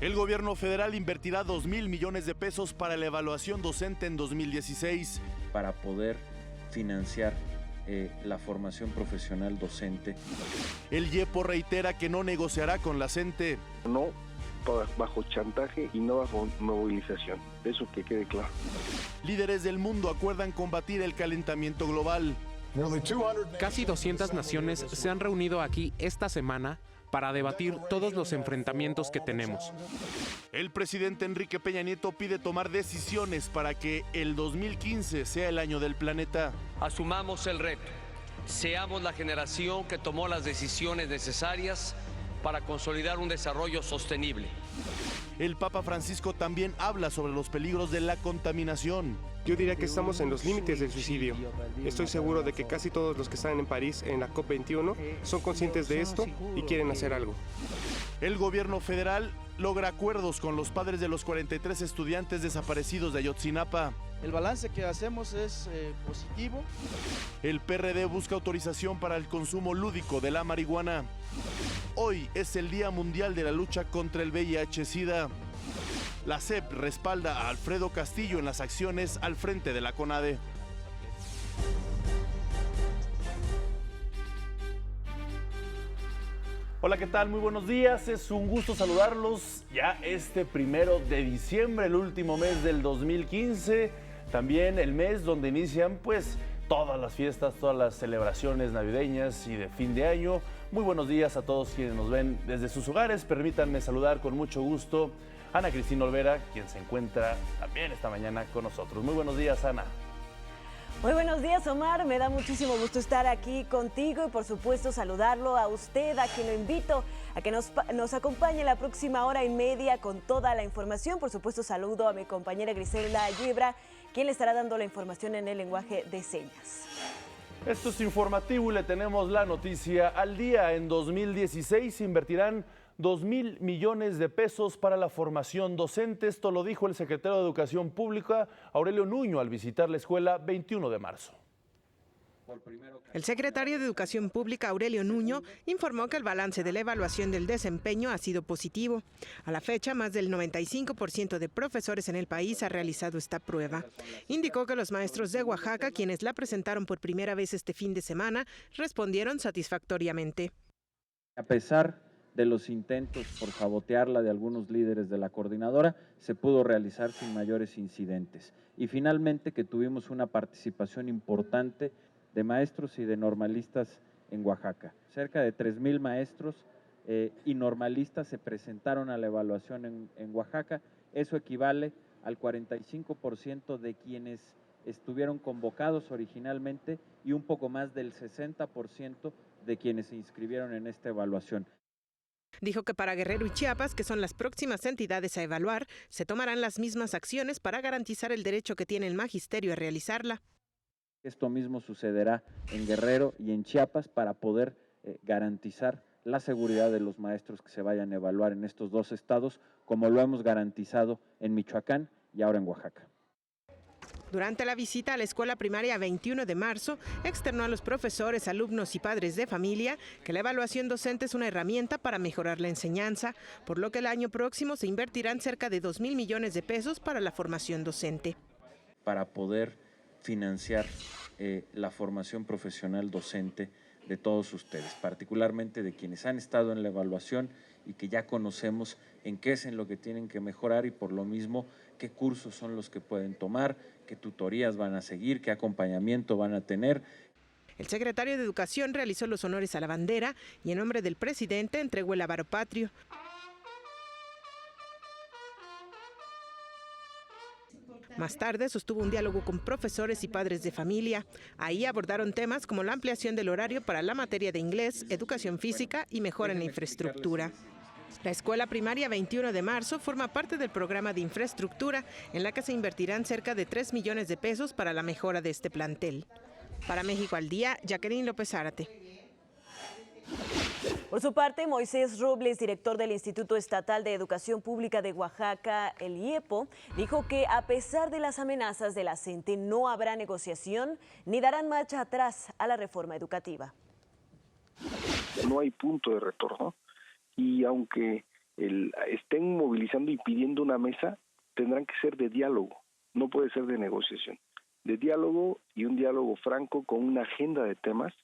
El gobierno federal invertirá 2,000 millones de pesos para la evaluación docente en 2016. Para poder financiar la formación profesional docente. El IEPO reitera que no negociará con la CENTE. No bajo chantaje y no bajo movilización, eso que quede claro. Líderes del mundo acuerdan combatir el calentamiento global. Casi 200 naciones se han reunido aquí esta semana para debatir todos los enfrentamientos que tenemos. El presidente Enrique Peña Nieto pide tomar decisiones para que el 2015 sea el año del planeta. Asumamos el reto, seamos la generación que tomó las decisiones necesarias para consolidar un desarrollo sostenible. El Papa Francisco también habla sobre los peligros de la contaminación. Yo diría que estamos en los límites del suicidio. Estoy seguro de que casi todos los que están en París en la COP21 son conscientes de esto y quieren hacer algo. El gobierno federal logra acuerdos con los padres de los 43 estudiantes desaparecidos de Ayotzinapa. El balance que hacemos es positivo. El PRD busca autorización para el consumo lúdico de la marihuana. Hoy es el Día Mundial de la Lucha contra el VIH-Sida. La SEP respalda a Alfredo Castillo en las acciones al frente de la CONADE. Hola, ¿qué tal? Muy buenos días, es un gusto saludarlos ya este 1 de diciembre, el último mes del 2015, también el mes donde inician pues todas las fiestas, todas las celebraciones navideñas y de fin de año. Muy buenos días a todos quienes nos ven desde sus hogares. Permítanme saludar con mucho gusto a Ana Cristina Olvera, quien se encuentra también esta mañana con nosotros. Muy buenos días, Ana. Muy buenos días, Omar. Me da muchísimo gusto estar aquí contigo y por supuesto saludarlo a usted, a quien lo invito a que nos acompañe la próxima hora y media con toda la información. Por supuesto saludo a mi compañera Griselda Yebra, quien le estará dando la información en el lenguaje de señas. Esto es informativo y le tenemos la noticia al día. En 2016 invertirán 2,000 millones de pesos para la formación docente. Esto lo dijo el secretario de Educación Pública, Aurelio Nuño, al visitar la escuela 21 de marzo. El secretario de Educación Pública, Aurelio Nuño, informó que el balance de la evaluación del desempeño ha sido positivo. A la fecha, más del 95% de profesores en el país ha realizado esta prueba. Indicó que los maestros de Oaxaca, quienes la presentaron por primera vez este fin de semana, respondieron satisfactoriamente. A pesar de los intentos por sabotearla de algunos líderes de la coordinadora, se pudo realizar sin mayores incidentes. Y finalmente que tuvimos una participación importante de maestros y de normalistas en Oaxaca. Cerca de 3,000 maestros y normalistas se presentaron a la evaluación en Oaxaca. Eso equivale al 45% de quienes estuvieron convocados originalmente y un poco más del 60% de quienes se inscribieron en esta evaluación. Dijo que para Guerrero y Chiapas, que son las próximas entidades a evaluar, se tomarán las mismas acciones para garantizar el derecho que tiene el magisterio a realizarla. Esto mismo sucederá en Guerrero y en Chiapas para poder garantizar la seguridad de los maestros que se vayan a evaluar en estos dos estados, como lo hemos garantizado en Michoacán y ahora en Oaxaca. Durante la visita a la escuela primaria 21 de marzo, externó a los profesores, alumnos y padres de familia que la evaluación docente es una herramienta para mejorar la enseñanza, por lo que el año próximo se invertirán cerca de 2,000 millones de pesos para la formación docente. Para poder financiar la formación profesional docente de todos ustedes, particularmente de quienes han estado en la evaluación y que ya conocemos en qué es en lo que tienen que mejorar y por lo mismo qué cursos son los que pueden tomar, qué tutorías van a seguir, qué acompañamiento van a tener. El secretario de Educación realizó los honores a la bandera y en nombre del presidente entregó el avaro patrio. Más tarde sostuvo un diálogo con profesores y padres de familia. Ahí abordaron temas como la ampliación del horario para la materia de inglés, educación física y mejora en la infraestructura. La escuela primaria 21 de marzo forma parte del programa de infraestructura en la que se invertirán cerca de 3 millones de pesos para la mejora de este plantel. Para México al Día, Jacqueline López Zárate. Por su parte, Moisés Robles, director del Instituto Estatal de Educación Pública de Oaxaca, el IEPO, dijo que a pesar de las amenazas de la CENTE no habrá negociación ni darán marcha atrás a la reforma educativa. No hay punto de retorno y aunque estén movilizando y pidiendo una mesa, tendrán que ser de diálogo, no puede ser de negociación. De diálogo y un diálogo franco con una agenda de temas,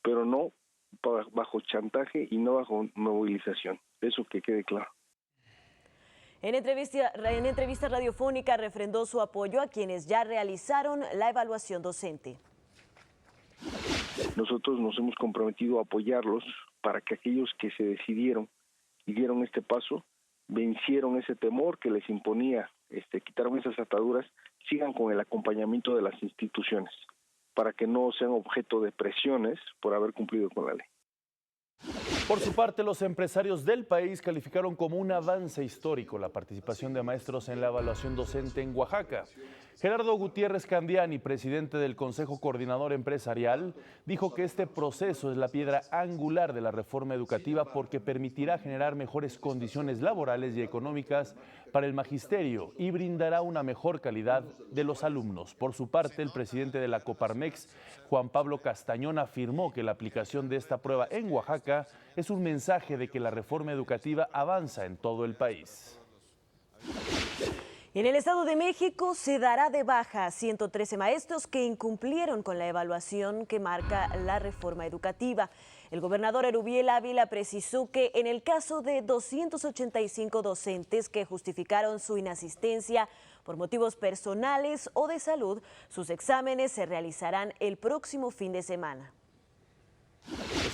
pero no bajo chantaje y no bajo movilización. Eso que quede claro. En entrevista radiofónica refrendó su apoyo a quienes ya realizaron la evaluación docente. Nosotros nos hemos comprometido a apoyarlos para que aquellos que se decidieron y dieron este paso, vencieron ese temor que les imponía, quitaron esas ataduras, sigan con el acompañamiento de las instituciones, para que no sean objeto de presiones por haber cumplido con la ley. Por su parte, los empresarios del país calificaron como un avance histórico la participación de maestros en la evaluación docente en Oaxaca. Gerardo Gutiérrez Candiani, presidente del Consejo Coordinador Empresarial, dijo que este proceso es la piedra angular de la reforma educativa porque permitirá generar mejores condiciones laborales y económicas para el magisterio y brindará una mejor calidad de los alumnos. Por su parte, el presidente de la Coparmex, Juan Pablo Castañón, afirmó que la aplicación de esta prueba en Oaxaca es un mensaje de que la reforma educativa avanza en todo el país. En el Estado de México se dará de baja a 113 maestros que incumplieron con la evaluación que marca la reforma educativa. El gobernador Erubiel Ávila precisó que en el caso de 285 docentes que justificaron su inasistencia por motivos personales o de salud, sus exámenes se realizarán el próximo fin de semana.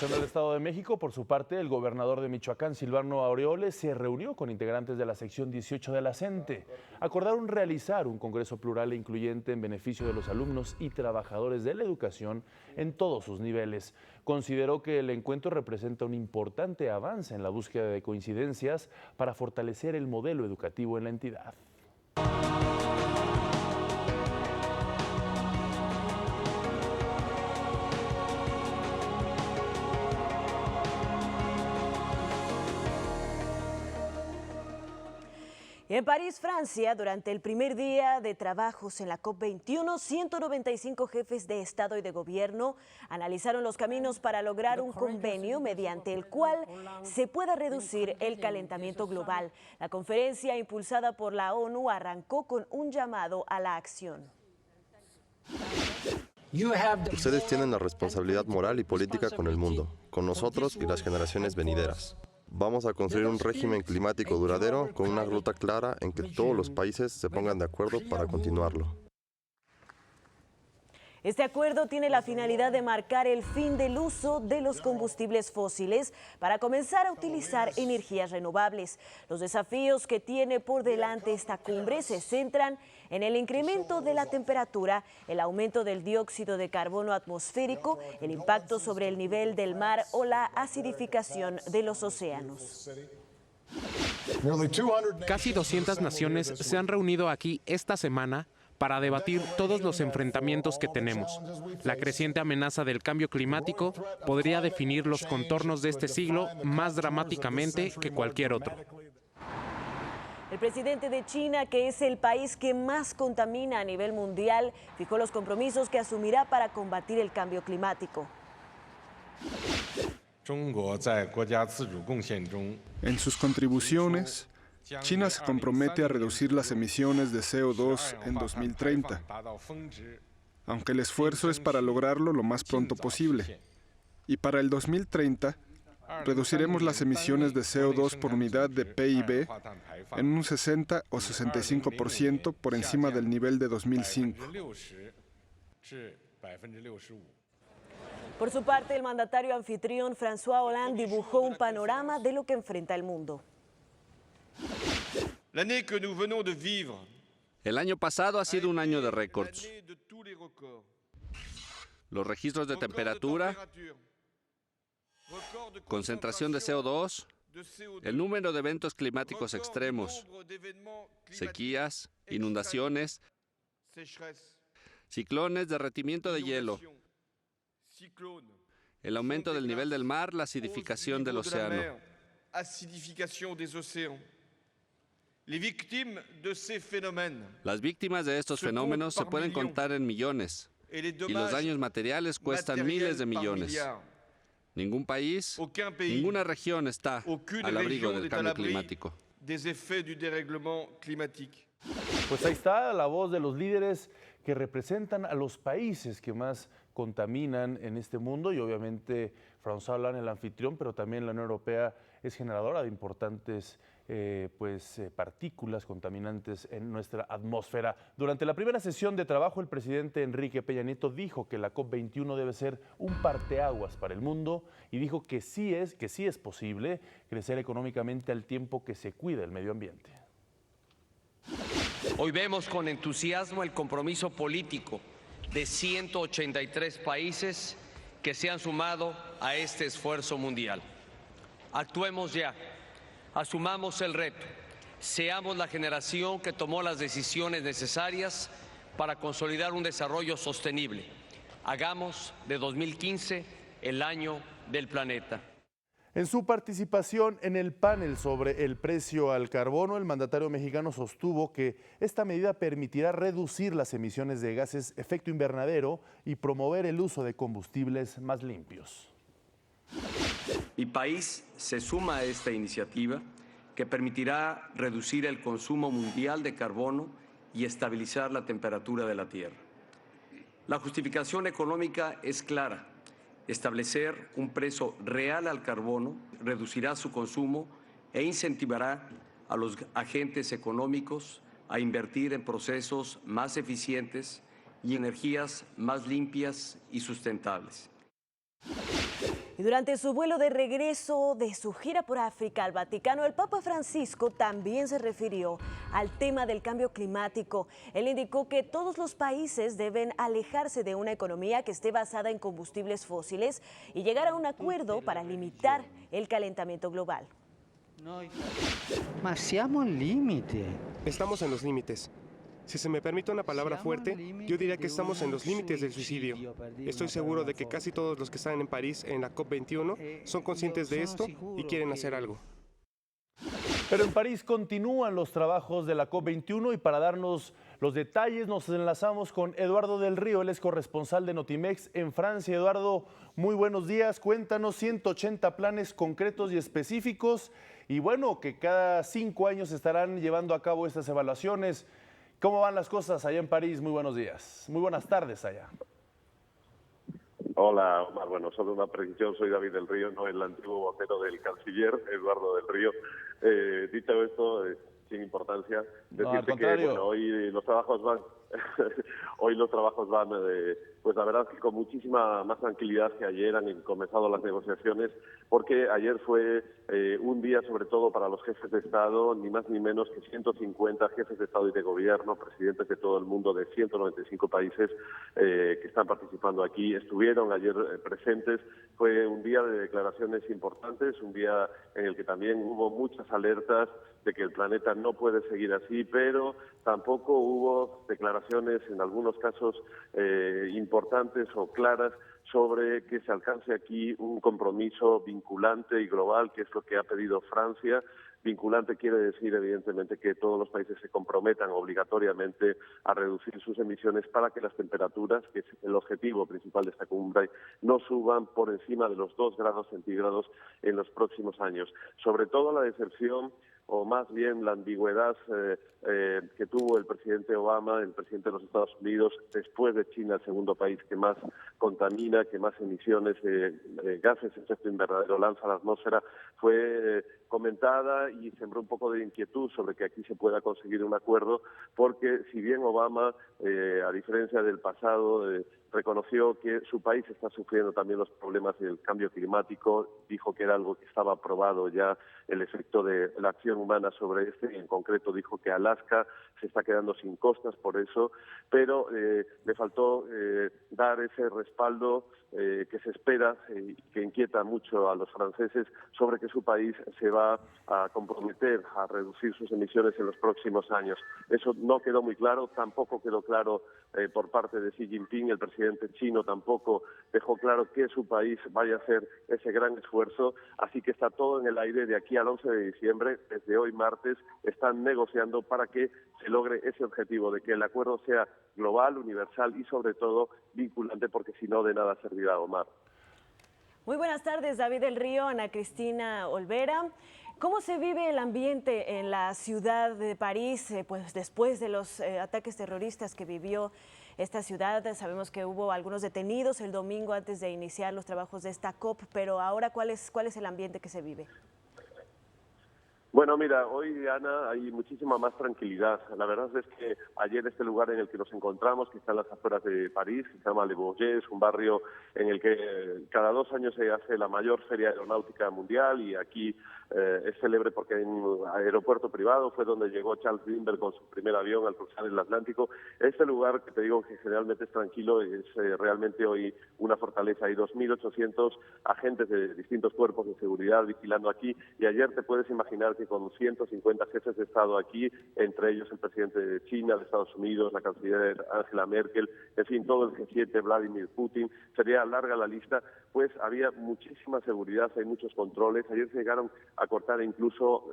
En el Estado de México, por su parte, el gobernador de Michoacán, Silvano Aureoles, se reunió con integrantes de la sección 18 de la CENTE. Acordaron realizar un congreso plural e incluyente en beneficio de los alumnos y trabajadores de la educación en todos sus niveles. Consideró que el encuentro representa un importante avance en la búsqueda de coincidencias para fortalecer el modelo educativo en la entidad. Y en París, Francia, durante el primer día de trabajos en la COP21, 195 jefes de Estado y de Gobierno analizaron los caminos para lograr un convenio mediante el cual se pueda reducir el calentamiento global. La conferencia, impulsada por la ONU, arrancó con un llamado a la acción. Ustedes tienen la responsabilidad moral y política con el mundo, con nosotros y las generaciones venideras. Vamos a construir un régimen climático duradero con una ruta clara en que todos los países se pongan de acuerdo para continuarlo. Este acuerdo tiene la finalidad de marcar el fin del uso de los combustibles fósiles para comenzar a utilizar energías renovables. Los desafíos que tiene por delante esta cumbre se centran en el incremento de la temperatura, el aumento del dióxido de carbono atmosférico, el impacto sobre el nivel del mar o la acidificación de los océanos. Casi 200 naciones se han reunido aquí esta semana para debatir todos los enfrentamientos que tenemos. La creciente amenaza del cambio climático podría definir los contornos de este siglo más dramáticamente que cualquier otro. El presidente de China, que es el país que más contamina a nivel mundial, fijó los compromisos que asumirá para combatir el cambio climático. En sus contribuciones, China se compromete a reducir las emisiones de CO2 en 2030, aunque el esfuerzo es para lograrlo lo más pronto posible. Y para el 2030, reduciremos las emisiones de CO2 por unidad de PIB en un 60 o 65% por encima del nivel de 2005. Por su parte, el mandatario anfitrión François Hollande dibujó un panorama de lo que enfrenta el mundo. El año pasado ha sido un año de récords. Los registros de temperatura, concentración de CO2, el número de eventos climáticos extremos, sequías, inundaciones, ciclones, derretimiento de hielo, El aumento del nivel del mar, la acidificación del océano. Las víctimas de estos fenómenos se pueden contar en millones y los daños materiales cuestan miles de millones. Ningún país, ninguna región está al abrigo del cambio climático. Pues ahí está la voz de los líderes que representan a los países que más contaminan en este mundo y obviamente François Hollande, el anfitrión, pero también la Unión Europea es generadora de importantes partículas contaminantes en nuestra atmósfera. Durante la primera sesión de trabajo, el presidente Enrique Peña Nieto dijo que la COP21 debe ser un parteaguas para el mundo y dijo que sí es posible crecer económicamente al tiempo que se cuida el medio ambiente. Hoy vemos con entusiasmo el compromiso político de 183 países que se han sumado a este esfuerzo mundial. Actuemos ya, asumamos el reto, seamos la generación que tomó las decisiones necesarias para consolidar un desarrollo sostenible. Hagamos de 2015 el año del planeta. En su participación en el panel sobre el precio al carbono, el mandatario mexicano sostuvo que esta medida permitirá reducir las emisiones de gases efecto invernadero y promover el uso de combustibles más limpios. Mi país se suma a esta iniciativa que permitirá reducir el consumo mundial de carbono y estabilizar la temperatura de la Tierra. La justificación económica es clara. Establecer un precio real al carbono reducirá su consumo e incentivará a los agentes económicos a invertir en procesos más eficientes y energías más limpias y sustentables. Y durante su vuelo de regreso de su gira por África al Vaticano, el Papa Francisco también se refirió al tema del cambio climático. Él indicó que todos los países deben alejarse de una economía que esté basada en combustibles fósiles y llegar a un acuerdo para limitar el calentamiento global. Estamos en los límites. Si se me permite una palabra fuerte, yo diría que estamos en los límites del suicidio. Estoy seguro de que casi todos los que están en París en la COP21 son conscientes de esto y quieren hacer algo. Pero en París continúan los trabajos de la COP21 y para darnos los detalles nos enlazamos con Eduardo del Río, él es corresponsal de Notimex en Francia. Eduardo, muy buenos días, cuéntanos 180 planes concretos y específicos y bueno, que cada 5 años estarán llevando a cabo estas evaluaciones. ¿Cómo van las cosas allá en París? Muy buenos días. Muy buenas tardes allá. Hola, Omar. Bueno, solo una precisión. Soy David del Río, no el antiguo vocero del canciller, Eduardo del Río. Dicho esto, sin importancia, decirte que bueno, hoy los trabajos van... Hoy los trabajos van, pues la verdad es que con muchísima más tranquilidad que ayer han comenzado las negociaciones, porque ayer fue un día sobre todo para los jefes de Estado, ni más ni menos que 150 jefes de Estado y de Gobierno, presidentes de todo el mundo, de 195 países que están participando aquí, estuvieron ayer presentes. Fue un día de declaraciones importantes, un día en el que también hubo muchas alertas de que el planeta no puede seguir así, pero tampoco hubo declaraciones, en algunos casos importantes o claras, sobre que se alcance aquí un compromiso vinculante y global, que es lo que ha pedido Francia. Vinculante quiere decir, evidentemente, que todos los países se comprometan obligatoriamente a reducir sus emisiones para que las temperaturas, que es el objetivo principal de esta cumbre, no suban por encima de los 2 grados centígrados en los próximos años. Sobre todo la decepción, o más bien la ambigüedad que tuvo el presidente Obama, el presidente de los Estados Unidos, después de China, el segundo país que más contamina, que más emisiones de gases de efecto invernadero lanza a la atmósfera, fue comentada y sembró un poco de inquietud sobre que aquí se pueda conseguir un acuerdo, porque si bien Obama, a diferencia del pasado, reconoció que su país está sufriendo también los problemas del cambio climático, dijo que era algo que estaba probado ya, el efecto de la acción explotación humana sobre este, y en concreto dijo que Alaska se está quedando sin costas por eso, pero le faltó dar ese respaldo que se espera y que inquieta mucho a los franceses sobre que su país se va a comprometer a reducir sus emisiones en los próximos años. Eso no quedó muy claro, tampoco quedó claro por parte de Xi Jinping, el presidente chino tampoco dejó claro que su país vaya a hacer ese gran esfuerzo, así que está todo en el aire. De aquí al 11 de diciembre, desde hoy martes, están negociando para que se logre ese objetivo de que el acuerdo sea global, universal y sobre todo vinculante, porque si no de nada servirá, Omar. Muy buenas tardes, David del Río, Ana Cristina Olvera. ¿Cómo se vive el ambiente en la ciudad de París, pues después de los ataques terroristas que vivió esta ciudad? Sabemos que hubo algunos detenidos el domingo antes de iniciar los trabajos de esta COP, pero ahora, ¿cuál es el ambiente que se vive? Bueno, mira, hoy, Ana, hay muchísima más tranquilidad. La verdad es que ayer este lugar en el que nos encontramos, que está en las afueras de París, que se llama Le Bourget, es un barrio en el que cada 2 años se hace la mayor feria aeronáutica mundial, y aquí es célebre porque hay un aeropuerto privado, fue donde llegó Charles Lindbergh con su primer avión al cruzar el Atlántico. Este lugar, que te digo que generalmente es tranquilo, es realmente hoy una fortaleza. Hay 2.800 agentes de distintos cuerpos de seguridad vigilando aquí, y ayer te puedes imaginar que con 150 jefes de Estado aquí, entre ellos el presidente de China, de Estados Unidos, la canciller Angela Merkel, en fin, todo el G7, Vladimir Putin, sería larga la lista, pues había muchísima seguridad, hay muchos controles. Ayer se llegaron a cortar incluso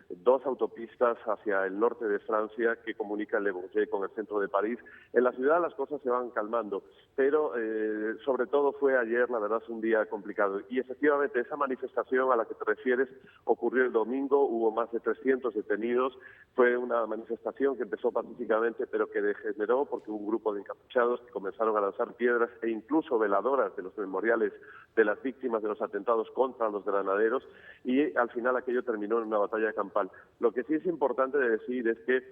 2 autopistas hacia el norte de Francia que comunican Le Bourget con el centro de París. En la ciudad las cosas se van calmando, pero sobre todo fue ayer, la verdad, es un día complicado. Y efectivamente esa manifestación a la que te refieres ocurrió el domingo, hubo más de 300 detenidos, fue una manifestación que empezó pacíficamente pero que degeneró porque hubo un grupo de encapuchados que comenzaron a lanzar piedras e incluso veladoras de los memoriales de las víctimas de los atentados contra los granaderos, y al final aquello terminó en una batalla campal. Lo que sí es importante de decir es que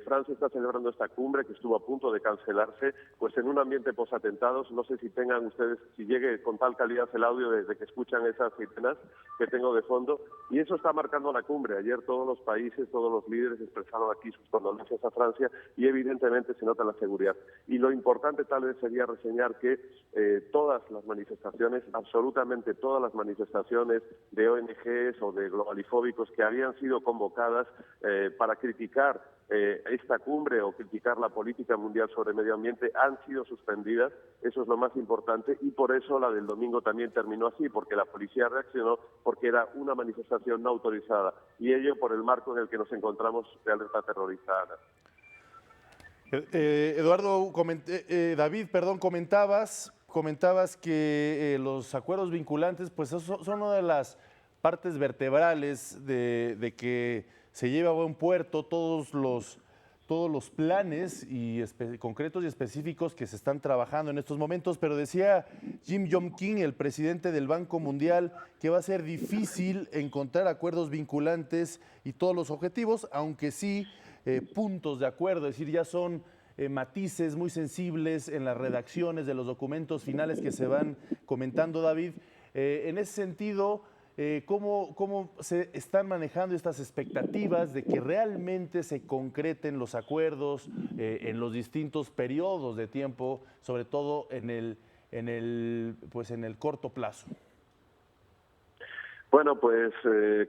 Francia está celebrando esta cumbre que estuvo a punto de cancelarse, pues en un ambiente posatentados. No sé si tengan ustedes, si llegue con tal calidad el audio desde que escuchan esas sirenas que tengo de fondo, y eso está marcando la cumbre. Ayer todos los países, todos los líderes expresaron aquí sus condolencias a Francia y evidentemente se nota la seguridad. Y lo importante tal vez sería reseñar que todas las manifestaciones, absolutamente todas las manifestaciones de ONGs o de globalifóbicos que habían sido convocadas para criticar esta cumbre o criticar la política mundial sobre medio ambiente han sido suspendidas. Eso es lo más importante, y por eso la del domingo también terminó así, porque la policía reaccionó, porque era una manifestación no autorizada, y ello por el marco en el que nos encontramos de alerta terrorista, Ana. David, comentabas que los acuerdos vinculantes pues son una de las partes vertebrales de que se lleve a buen puerto todos los planes concretos y específicos que se están trabajando en estos momentos, pero decía Jim Yong Kim, el presidente del Banco Mundial, que va a ser difícil encontrar acuerdos vinculantes y todos los objetivos, aunque sí puntos de acuerdo, es decir, ya son matices muy sensibles en las redacciones de los documentos finales que se van comentando, David. En ese sentido, ¿cómo se están manejando estas expectativas de que realmente se concreten los acuerdos en los distintos periodos de tiempo, sobre todo en el corto plazo? Bueno, pues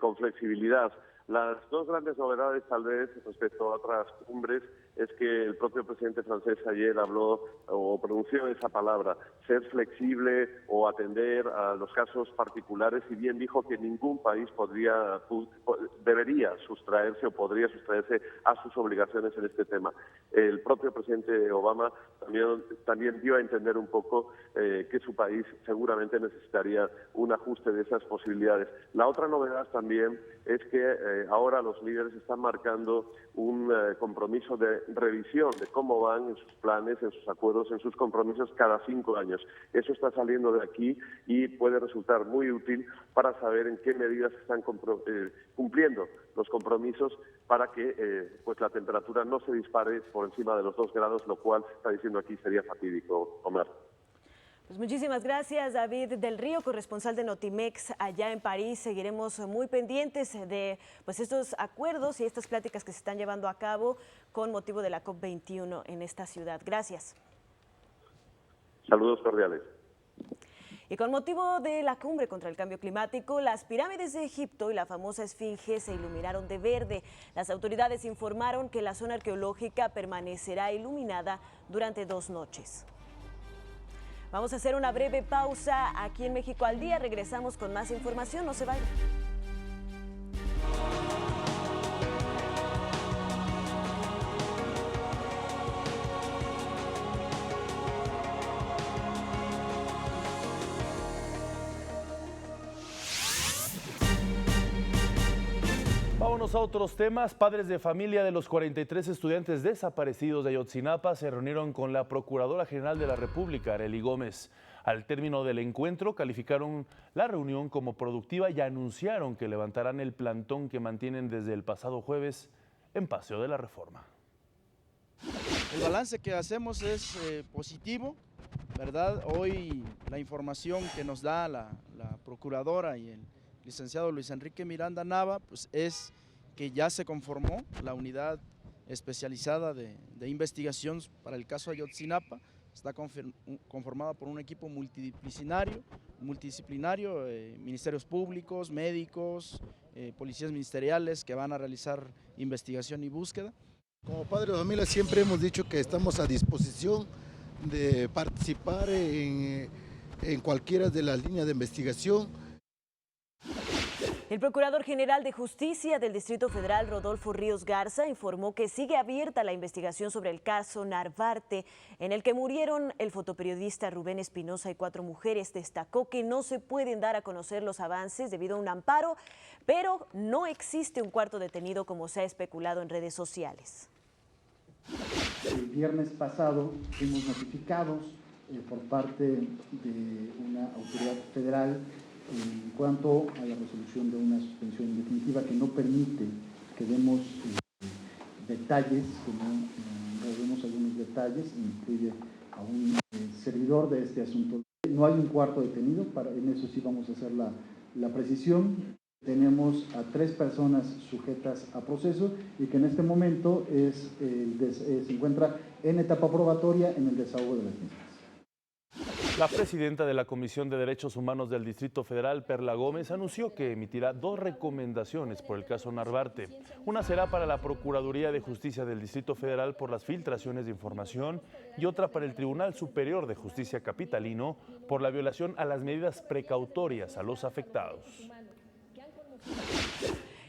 con flexibilidad. Las 2 grandes novedades, tal vez, respecto a otras cumbres, es que el propio presidente francés ayer habló o pronunció esa palabra, ser flexible o atender a los casos particulares, y bien dijo que ningún país debería sustraerse o podría sustraerse a sus obligaciones en este tema. El propio presidente Obama también dio a entender un poco que su país seguramente necesitaría un ajuste de esas posibilidades. La otra novedad también es que ahora los líderes están marcando un compromiso de revisión de cómo van en sus planes, en sus acuerdos, en sus compromisos cada 5 años. Eso está saliendo de aquí y puede resultar muy útil para saber en qué medidas están cumpliendo los compromisos para que pues la temperatura no se dispare por encima de los 2 grados, lo cual se está diciendo aquí sería fatídico, Omar. Pues muchísimas gracias, David del Río, corresponsal de Notimex allá en París. Seguiremos muy pendientes de estos acuerdos y estas pláticas que se están llevando a cabo con motivo de la COP21 en esta ciudad. Gracias. Saludos cordiales. Y con motivo de la cumbre contra el cambio climático, las pirámides de Egipto y la famosa Esfinge se iluminaron de verde. Las autoridades informaron que la zona arqueológica permanecerá iluminada durante 2 noches. Vamos a hacer una breve pausa aquí en México al Día. Regresamos con más información. No se vayan. Vámonos a otros temas. Padres de familia de los 43 estudiantes desaparecidos de Ayotzinapa se reunieron con la Procuradora General de la República, Arely Gómez. Al término del encuentro, calificaron la reunión como productiva y anunciaron que levantarán el plantón que mantienen desde el pasado jueves en Paseo de la Reforma. El balance que hacemos es positivo, ¿verdad? Hoy la información que nos da la Procuradora y el licenciado Luis Enrique Miranda Nava, pues es que ya se conformó la unidad especializada de investigación para el caso Ayotzinapa. Está conformada por un equipo multidisciplinario, ministerios públicos, médicos, policías ministeriales que van a realizar investigación y búsqueda. Como padre de familia siempre hemos dicho que estamos a disposición de participar en cualquiera de las líneas de investigación. El Procurador General de Justicia del Distrito Federal, Rodolfo Ríos Garza, informó que sigue abierta la investigación sobre el caso Narvarte, en el que murieron el fotoperiodista Rubén Espinosa y 4 mujeres. Destacó que no se pueden dar a conocer los avances debido a un amparo, pero no existe un cuarto detenido como se ha especulado en redes sociales. El viernes pasado fuimos notificados por parte de una autoridad federal en cuanto a la resolución de una suspensión definitiva que no permite que demos detalles, que no demos algunos detalles, incluye a un servidor de este asunto. No hay un cuarto detenido, en eso sí vamos a hacer la precisión. Tenemos a 3 personas sujetas a proceso y que en este momento se encuentra en etapa probatoria en el desahogo de las mismas. La presidenta de la Comisión de Derechos Humanos del Distrito Federal, Perla Gómez, anunció que emitirá 2 recomendaciones por el caso Narvarte. Una será para la Procuraduría de Justicia del Distrito Federal por las filtraciones de información y otra para el Tribunal Superior de Justicia Capitalino por la violación a las medidas precautorias a los afectados.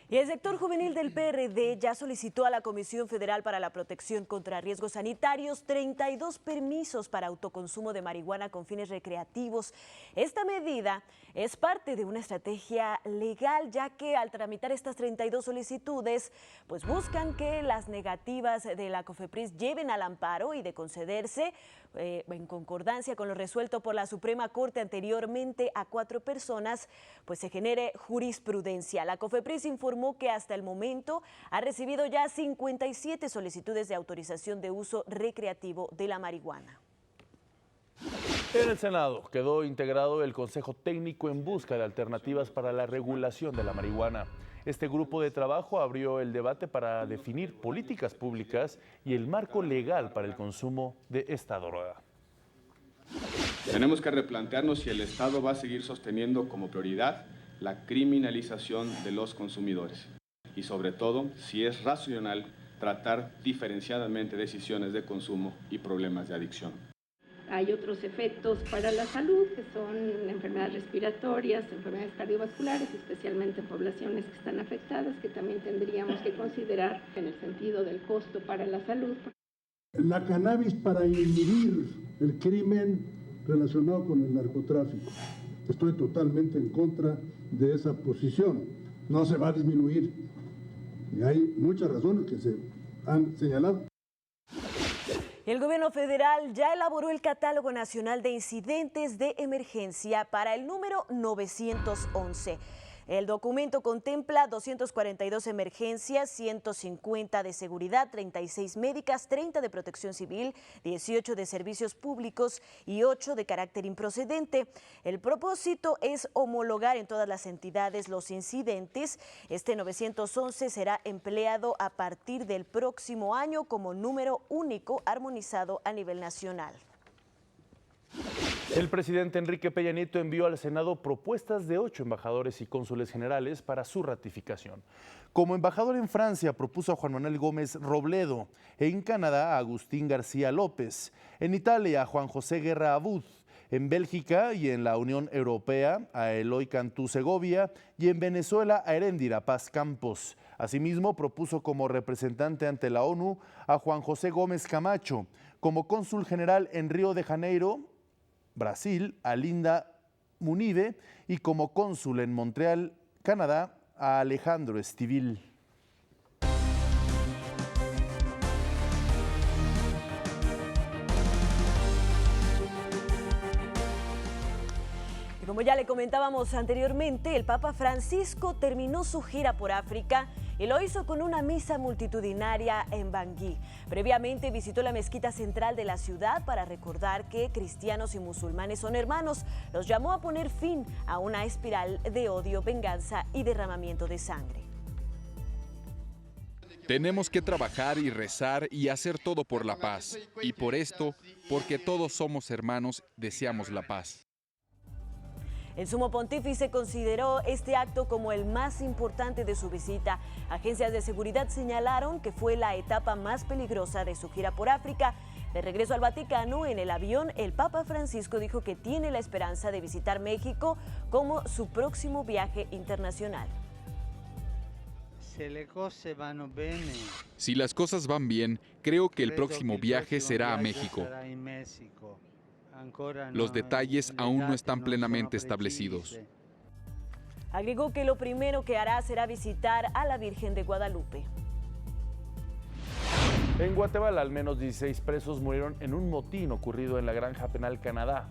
Y el sector juvenil del PRD ya solicitó a la Comisión Federal para la Protección contra Riesgos Sanitarios 32 permisos para autoconsumo de marihuana con fines recreativos. Esta medida es parte de una estrategia legal, ya que al tramitar estas 32 solicitudes, pues buscan que las negativas de la COFEPRIS lleven al amparo y de concederse, en concordancia con lo resuelto por la Suprema Corte anteriormente a 4 personas, pues se genere jurisprudencia. La COFEPRIS informó que hasta el momento ha recibido ya 57 solicitudes de autorización de uso recreativo de la marihuana. En el Senado quedó integrado el Consejo Técnico en busca de alternativas para la regulación de la marihuana. Este grupo de trabajo abrió el debate para definir políticas públicas y el marco legal para el consumo de esta droga. Tenemos que replantearnos si el Estado va a seguir sosteniendo como prioridad la criminalización de los consumidores y sobre todo si es racional tratar diferenciadamente decisiones de consumo y problemas de adicción. Hay otros efectos para la salud, que son enfermedades respiratorias, enfermedades cardiovasculares, especialmente en poblaciones que están afectadas, que también tendríamos que considerar en el sentido del costo para la salud. La cannabis para inhibir el crimen relacionado con el narcotráfico. Estoy totalmente en contra de esa posición. No se va a disminuir. Y hay muchas razones que se han señalado. El gobierno federal ya elaboró el catálogo nacional de incidentes de emergencia para el número 911. El documento contempla 242 emergencias, 150 de seguridad, 36 médicas, 30 de protección civil, 18 de servicios públicos y 8 de carácter improcedente. El propósito es homologar en todas las entidades los incidentes. Este 911 será empleado a partir del próximo año como número único armonizado a nivel nacional. El presidente Enrique Peña Nieto envió al Senado propuestas de 8 embajadores y cónsules generales para su ratificación. Como embajador en Francia propuso a Juan Manuel Gómez Robledo, en Canadá a Agustín García López, en Italia a Juan José Guerra Abud, en Bélgica y en la Unión Europea a Eloy Cantú Segovia y en Venezuela a Heréndira Paz Campos. Asimismo, propuso como representante ante la ONU a Juan José Gómez Camacho, como cónsul general en Río de Janeiro, Brasil, a Linda Munive, y como cónsul en Montreal, Canadá, a Alejandro Estivil. Como ya le comentábamos anteriormente, el Papa Francisco terminó su gira por África y lo hizo con una misa multitudinaria en Bangui. Previamente visitó la mezquita central de la ciudad para recordar que cristianos y musulmanes son hermanos. Los llamó a poner fin a una espiral de odio, venganza y derramamiento de sangre. Tenemos que trabajar y rezar y hacer todo por la paz. Y por esto, porque todos somos hermanos, deseamos la paz. El sumo pontífice consideró este acto como el más importante de su visita. Agencias de seguridad señalaron que fue la etapa más peligrosa de su gira por África. De regreso al Vaticano, en el avión, el Papa Francisco dijo que tiene la esperanza de visitar México como su próximo viaje internacional. Si las cosas van bien, creo que el próximo viaje será a México. Los detalles aún no están plenamente establecidos. Agregó que lo primero que hará será visitar a la Virgen de Guadalupe. En Guatemala, al menos 16 presos murieron en un motín ocurrido en la Granja Penal Canadá,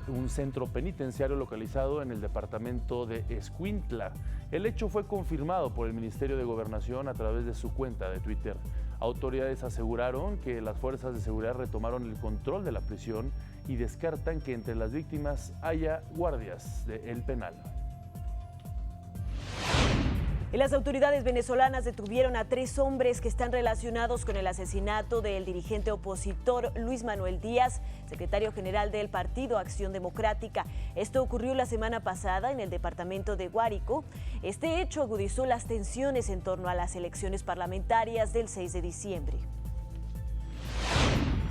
un centro penitenciario localizado en el departamento de Escuintla. El hecho fue confirmado por el Ministerio de Gobernación a través de su cuenta de Twitter. Autoridades aseguraron que las fuerzas de seguridad retomaron el control de la prisión y descartan que entre las víctimas haya guardias del penal. Y las autoridades venezolanas detuvieron a 3 hombres que están relacionados con el asesinato del dirigente opositor Luis Manuel Díaz, secretario general del Partido Acción Democrática. Esto ocurrió la semana pasada en el departamento de Guárico. Este hecho agudizó las tensiones en torno a las elecciones parlamentarias del 6 de diciembre.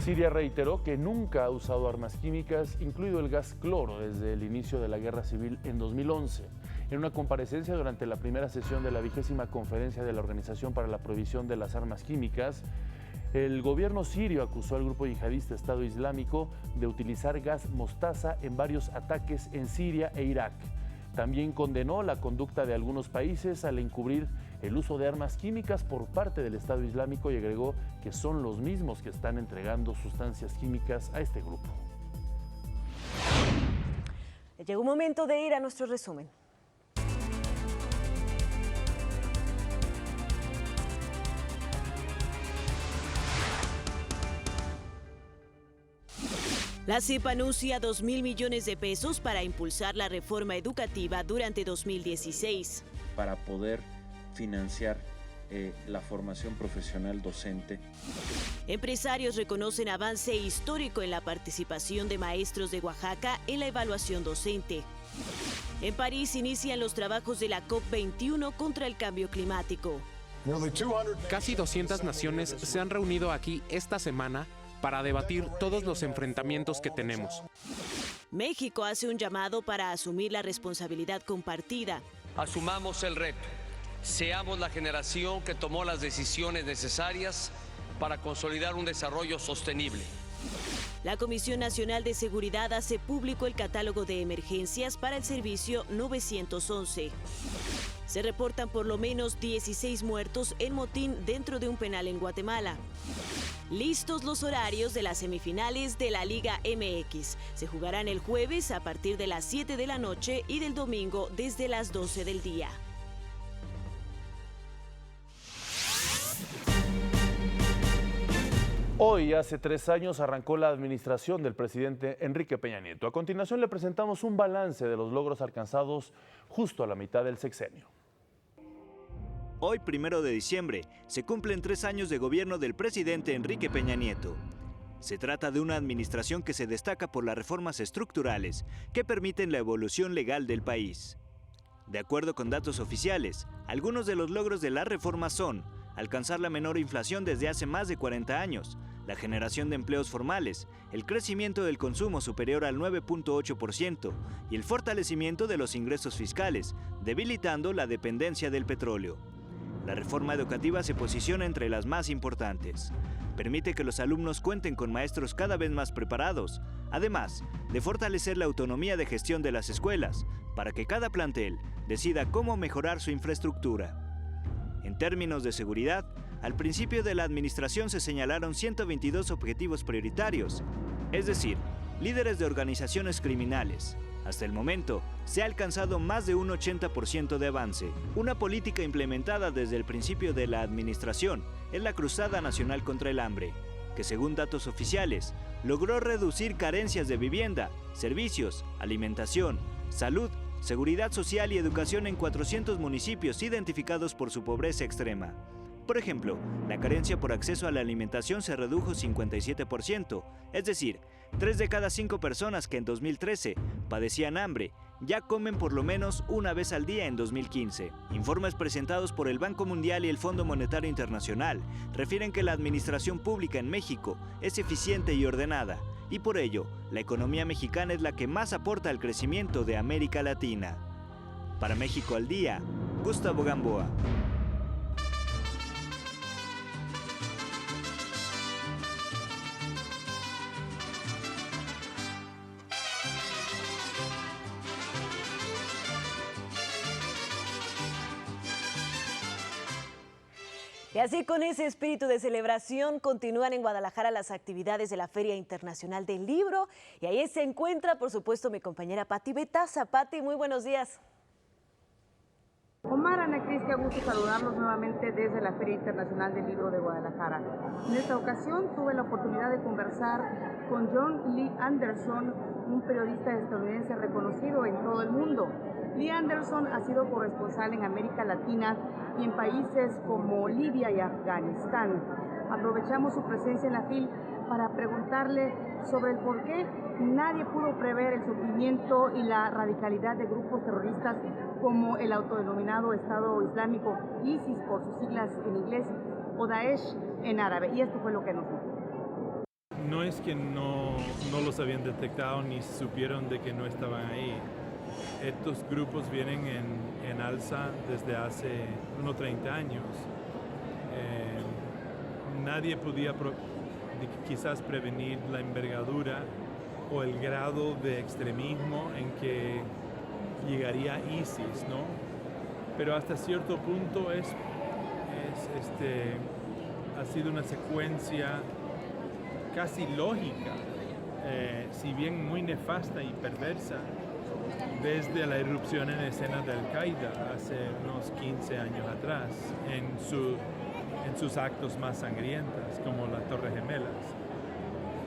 Siria reiteró que nunca ha usado armas químicas, incluido el gas cloro, desde el inicio de la guerra civil en 2011. En una comparecencia durante la primera sesión de la 20ª conferencia de la Organización para la Prohibición de las Armas Químicas, el gobierno sirio acusó al grupo yihadista Estado Islámico de utilizar gas mostaza en varios ataques en Siria e Irak. También condenó la conducta de algunos países al encubrir el uso de armas químicas por parte del Estado Islámico y agregó que son los mismos que están entregando sustancias químicas a este grupo. Llegó un momento de ir a nuestro resumen. La CEP anuncia 2.000 millones de pesos para impulsar la reforma educativa durante 2016. Para poder financiar la formación profesional docente. Empresarios reconocen avance histórico en la participación de maestros de Oaxaca en la evaluación docente. En París inician los trabajos de la COP21 contra el cambio climático. Casi 200 naciones se han reunido aquí esta semana para debatir todos los enfrentamientos que tenemos. México hace un llamado para asumir la responsabilidad compartida. Asumamos el reto. Seamos la generación que tomó las decisiones necesarias para consolidar un desarrollo sostenible. La Comisión Nacional de Seguridad hace público el catálogo de emergencias para el servicio 911. Se reportan por lo menos 16 muertos en motín dentro de un penal en Guatemala. Listos los horarios de las semifinales de la Liga MX. Se jugarán el jueves a partir de las 7 de la noche y del domingo desde las 12 del día. Hoy, hace 3 años, arrancó la administración del presidente Enrique Peña Nieto. A continuación le presentamos un balance de los logros alcanzados justo a la mitad del sexenio. Hoy, 1 de diciembre, se cumplen 3 años de gobierno del presidente Enrique Peña Nieto. Se trata de una administración que se destaca por las reformas estructurales que permiten la evolución legal del país. De acuerdo con datos oficiales, algunos de los logros de las reformas son alcanzar la menor inflación desde hace más de 40 años, la generación de empleos formales, el crecimiento del consumo superior al 9.8% y el fortalecimiento de los ingresos fiscales, debilitando la dependencia del petróleo. La reforma educativa se posiciona entre las más importantes. Permite que los alumnos cuenten con maestros cada vez más preparados, además de fortalecer la autonomía de gestión de las escuelas, para que cada plantel decida cómo mejorar su infraestructura. En términos de seguridad, al principio de la administración se señalaron 122 objetivos prioritarios, es decir, líderes de organizaciones criminales. Hasta el momento, se ha alcanzado más de un 80% de avance. Una política implementada desde el principio de la administración es la Cruzada Nacional contra el Hambre, que según datos oficiales, logró reducir carencias de vivienda, servicios, alimentación, salud, seguridad social y educación en 400 municipios identificados por su pobreza extrema. Por ejemplo, la carencia por acceso a la alimentación se redujo 57%, es decir, 3 de cada 5 personas que en 2013 padecían hambre ya comen por lo menos una vez al día en 2015. Informes presentados por el Banco Mundial y el Fondo Monetario Internacional refieren que la administración pública en México es eficiente y ordenada, y por ello, la economía mexicana es la que más aporta al crecimiento de América Latina. Para México al Día, Gustavo Gamboa. Y así, con ese espíritu de celebración, continúan en Guadalajara las actividades de la Feria Internacional del Libro. Y ahí se encuentra, por supuesto, mi compañera Pati Betaza. Pati, muy buenos días. Omar, Ana Cris, qué gusto saludarlos nuevamente desde la Feria Internacional del Libro de Guadalajara. En esta ocasión tuve la oportunidad de conversar con John Lee Anderson, un periodista estadounidense reconocido en todo el mundo. Lee Anderson ha sido corresponsal en América Latina y en países como Libia y Afganistán. Aprovechamos su presencia en la FIL para preguntarle sobre el por qué nadie pudo prever el surgimiento y la radicalidad de grupos terroristas como el autodenominado Estado Islámico, ISIS por sus siglas en inglés, o Daesh en árabe. Y esto fue lo que nos dijo. No es que no los habían detectado ni supieron de que no estaban ahí. Estos grupos vienen en alza desde hace unos 30 años. Nadie podía quizás prevenir la envergadura o el grado de extremismo en que llegaría ISIS, ¿no? Pero hasta cierto punto ha sido una secuencia casi lógica, si bien muy nefasta y perversa, desde la irrupción en escena de Al-Qaeda hace unos 15 años atrás, en sus actos más sangrientos, como las Torres Gemelas.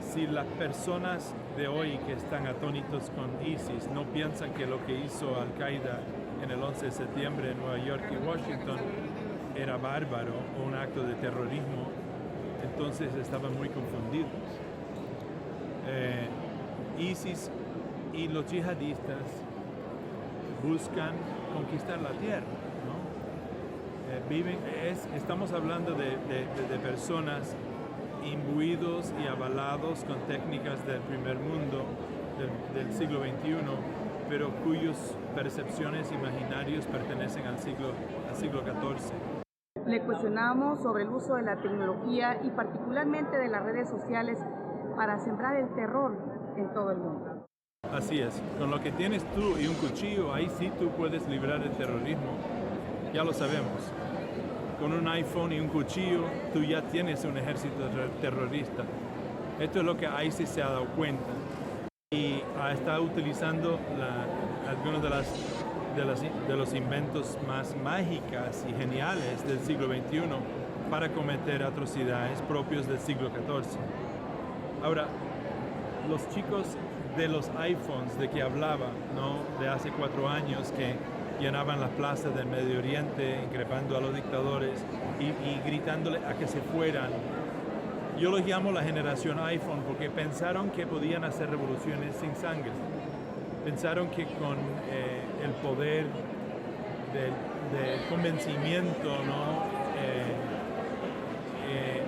Si las personas de hoy que están atónitos con ISIS no piensan que lo que hizo Al-Qaeda en el 11 de septiembre en Nueva York y Washington era bárbaro o un acto de terrorismo, entonces estaban muy confundidos. ISIS y los yihadistas buscan conquistar la tierra, ¿no? Estamos hablando de personas imbuidos y avalados con técnicas del primer mundo del siglo XXI, pero cuyas percepciones imaginarios pertenecen al siglo XIV. Le cuestionamos sobre el uso de la tecnología y particularmente de las redes sociales para sembrar el terror en todo el mundo. Así es, con lo que tienes tú y un cuchillo, ahí sí tú puedes librar el terrorismo, ya lo sabemos. con un iPhone y un cuchillo, tú ya tienes un ejército terrorista. Esto es lo que ISIS se ha dado cuenta y ha estado utilizando algunos de los inventos más mágicas y geniales del siglo XXI para cometer atrocidades propios del siglo XIV. Ahora, los chicos de los iPhones de que hablaba, ¿no?, de hace 4 años, que llenaban las plazas del Medio Oriente, increpando a los dictadores y gritándole a que se fueran. Yo los llamo la generación iPhone porque pensaron que podían hacer revoluciones sin sangre. Pensaron que con el poder del convencimiento, ¿no?,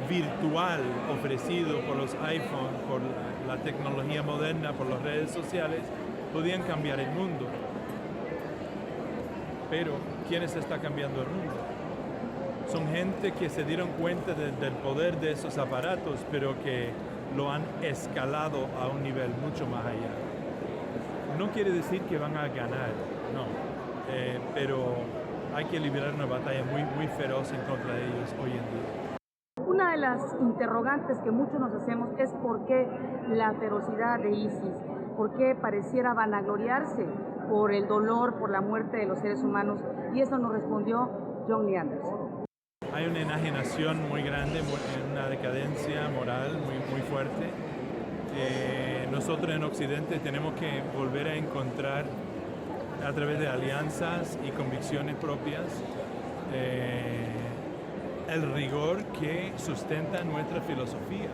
virtual ofrecido por los iPhones, por la tecnología moderna, por las redes sociales, podían cambiar el mundo. Pero, ¿quiénes está cambiando el mundo? Son gente que se dieron cuenta del poder de esos aparatos, pero que lo han escalado a un nivel mucho más allá. No quiere decir que van a ganar, no, pero hay que librar una batalla muy, muy feroz en contra de ellos hoy en día. Una de las interrogantes que muchos nos hacemos es por qué la ferocidad de ISIS, por qué pareciera vanagloriarse por el dolor, por la muerte de los seres humanos, y eso nos respondió John Lee Anderson. Hay una enajenación muy grande, una decadencia moral muy fuerte. Nosotros en Occidente tenemos que volver a encontrar, a través de alianzas y convicciones propias, el rigor que sustenta nuestra filosofía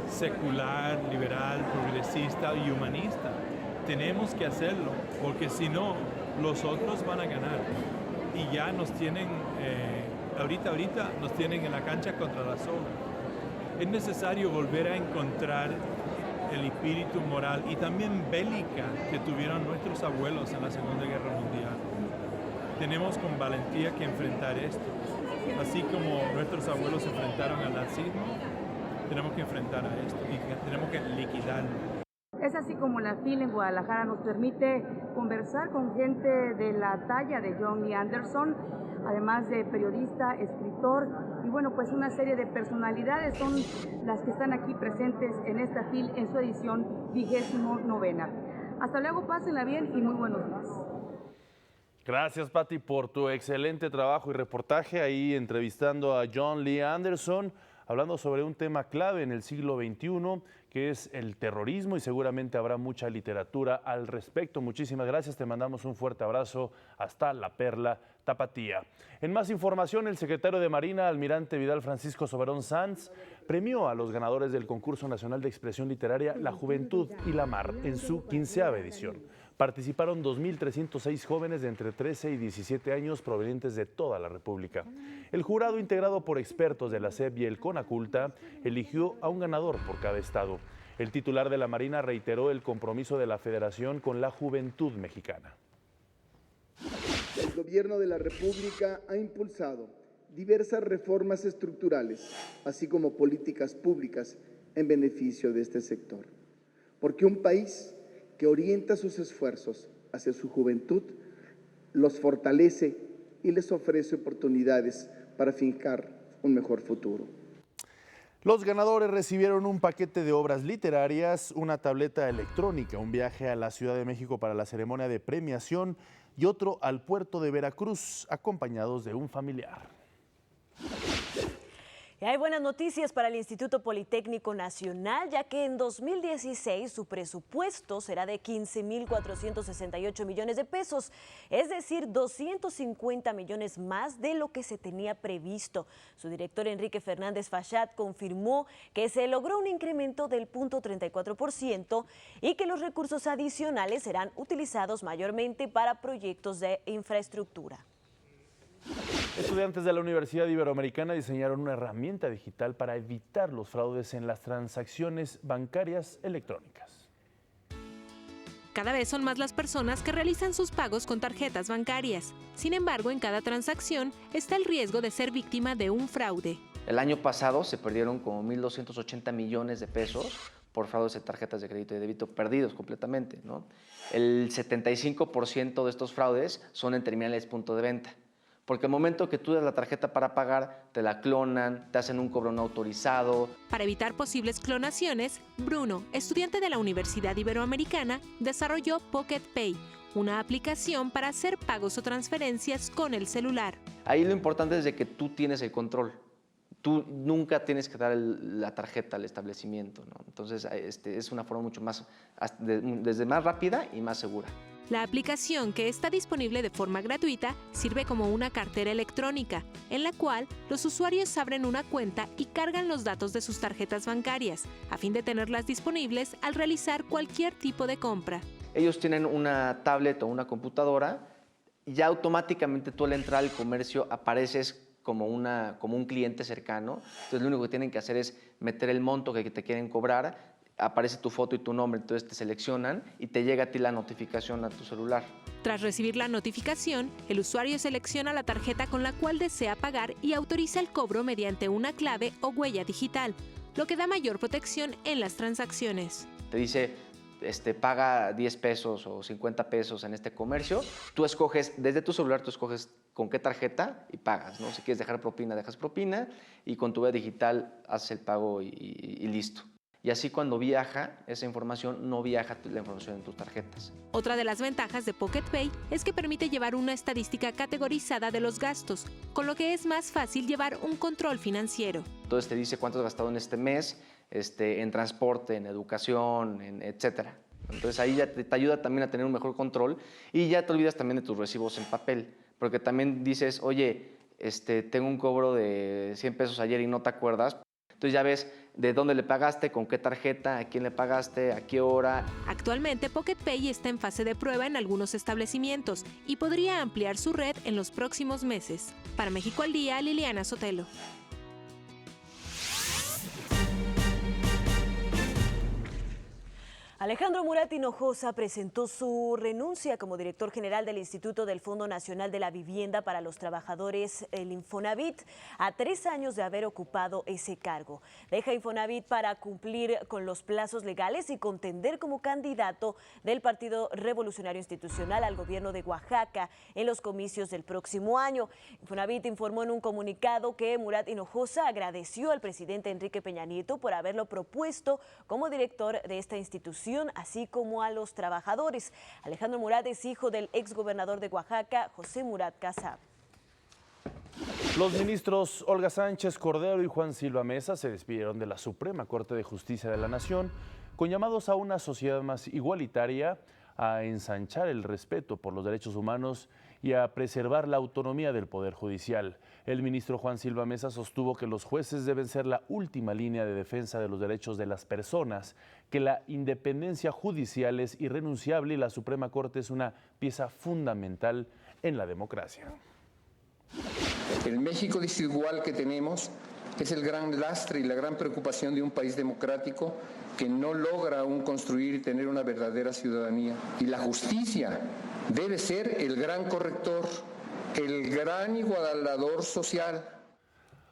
secular, liberal, progresista y humanista. Tenemos que hacerlo, porque si no, los otros van a ganar. Y ya nos tienen, ahorita nos tienen en la cancha contra la soga. Es necesario volver a encontrar el espíritu moral y también bélica que tuvieron nuestros abuelos en la Segunda Guerra Mundial. Tenemos con valentía que enfrentar esto. Así como nuestros abuelos enfrentaron al nazismo, tenemos que enfrentar a esto y tenemos que liquidarlo. Es así como la FIL en Guadalajara nos permite conversar con gente de la talla de John Lee Anderson, además de periodista, escritor, y bueno, pues una serie de personalidades son las que están aquí presentes en esta FIL en su edición 29ª. Hasta luego, pásenla bien y muy buenos días. Gracias, Pati, por tu excelente trabajo y reportaje ahí entrevistando a John Lee Anderson, hablando sobre un tema clave en el siglo XXI, que es el terrorismo, y seguramente habrá mucha literatura al respecto. Muchísimas gracias, te mandamos un fuerte abrazo hasta La Perla Tapatía. En más información, el secretario de Marina, almirante Vidal Francisco Soberón Sanz, premió a los ganadores del Concurso Nacional de Expresión Literaria La Juventud y la Mar en su 15ª edición. Participaron 2.306 jóvenes de entre 13 y 17 años provenientes de toda la República. El jurado, integrado por expertos de la SEP y el CONACULTA, eligió a un ganador por cada estado. El titular de la Marina reiteró el compromiso de la Federación con la juventud mexicana. El gobierno de la República ha impulsado diversas reformas estructurales, así como políticas públicas en beneficio de este sector. Porque un país que orienta sus esfuerzos hacia su juventud, los fortalece y les ofrece oportunidades para fincar un mejor futuro. Los ganadores recibieron un paquete de obras literarias, una tableta electrónica, un viaje a la Ciudad de México para la ceremonia de premiación y otro al puerto de Veracruz, acompañados de un familiar. Y hay buenas noticias para el Instituto Politécnico Nacional, ya que en 2016 su presupuesto será de 15.468 millones de pesos, es decir, 250 millones más de lo que se tenía previsto. Su director Enrique Fernández Fachat confirmó que se logró un incremento del 0.34% y que los recursos adicionales serán utilizados mayormente para proyectos de infraestructura. Estudiantes de la Universidad Iberoamericana diseñaron una herramienta digital para evitar los fraudes en las transacciones bancarias electrónicas. Cada vez son más las personas que realizan sus pagos con tarjetas bancarias. Sin embargo, en cada transacción está el riesgo de ser víctima de un fraude. El año pasado se perdieron como 1.280 millones de pesos por fraudes de tarjetas de crédito y débito perdidos completamente, ¿no? El 75% de estos fraudes son en terminales punto de venta. Porque al momento que tú das la tarjeta para pagar, te la clonan, te hacen un cobro no autorizado. Para evitar posibles clonaciones, Bruno, estudiante de la Universidad Iberoamericana, desarrolló Pocket Pay, una aplicación para hacer pagos o transferencias con el celular. Ahí lo importante es de que tú tienes el control. Tú nunca tienes que dar la tarjeta al establecimiento, ¿no? Entonces es una forma mucho más, desde más rápida y más segura. La aplicación, que está disponible de forma gratuita, sirve como una cartera electrónica, en la cual los usuarios abren una cuenta y cargan los datos de sus tarjetas bancarias, a fin de tenerlas disponibles al realizar cualquier tipo de compra. Ellos tienen una tablet o una computadora y ya automáticamente tú al entrar al comercio apareces como un cliente cercano. Entonces lo único que tienen que hacer es meter el monto que te quieren cobrar, aparece tu foto y tu nombre, entonces te seleccionan y te llega a ti la notificación a tu celular. Tras recibir la notificación, el usuario selecciona la tarjeta con la cual desea pagar y autoriza el cobro mediante una clave o huella digital, lo que da mayor protección en las transacciones. Te dice, paga 10 pesos o 50 pesos en este comercio, tú escoges, desde tu celular tú escoges con qué tarjeta y pagas, ¿no? Si quieres dejar propina, dejas propina y con tu huella digital haces el pago y listo. Y así cuando viaja esa información, no viaja la información en tus tarjetas. Otra de las ventajas de Pocket Pay es que permite llevar una estadística categorizada de los gastos, con lo que es más fácil llevar un control financiero. Entonces te dice cuánto has gastado en este mes, en transporte, en educación, etc. Entonces ahí ya te ayuda también a tener un mejor control y ya te olvidas también de tus recibos en papel, porque también dices, oye, tengo un cobro de 100 pesos ayer y no te acuerdas. Entonces ya ves de dónde le pagaste, con qué tarjeta, a quién le pagaste, a qué hora. Actualmente Pocket Pay está en fase de prueba en algunos establecimientos y podría ampliar su red en los próximos meses. Para México al Día, Liliana Sotelo. Alejandro Murat Hinojosa presentó su renuncia como director general del Instituto del Fondo Nacional de la Vivienda para los Trabajadores, el Infonavit, a 3 años de haber ocupado ese cargo. Deja Infonavit para cumplir con los plazos legales y contender como candidato del Partido Revolucionario Institucional al gobierno de Oaxaca en los comicios del próximo año. Infonavit informó en un comunicado que Murat Hinojosa agradeció al presidente Enrique Peña Nieto por haberlo propuesto como director de esta institución, así como a los trabajadores. Alejandro Murat es hijo del exgobernador de Oaxaca, José Murat Casab. Los ministros Olga Sánchez Cordero y Juan Silva Mesa se despidieron de la Suprema Corte de Justicia de la Nación con llamados a una sociedad más igualitaria, a ensanchar el respeto por los derechos humanos y a preservar la autonomía del Poder Judicial. El ministro Juan Silva Mesa sostuvo que los jueces deben ser la última línea de defensa de los derechos de las personas, que la independencia judicial es irrenunciable y la Suprema Corte es una pieza fundamental en la democracia. El México desigual que tenemos es el gran lastre y la gran preocupación de un país democrático que no logra aún construir y tener una verdadera ciudadanía. Y la justicia debe ser el gran corrector, el gran igualador social.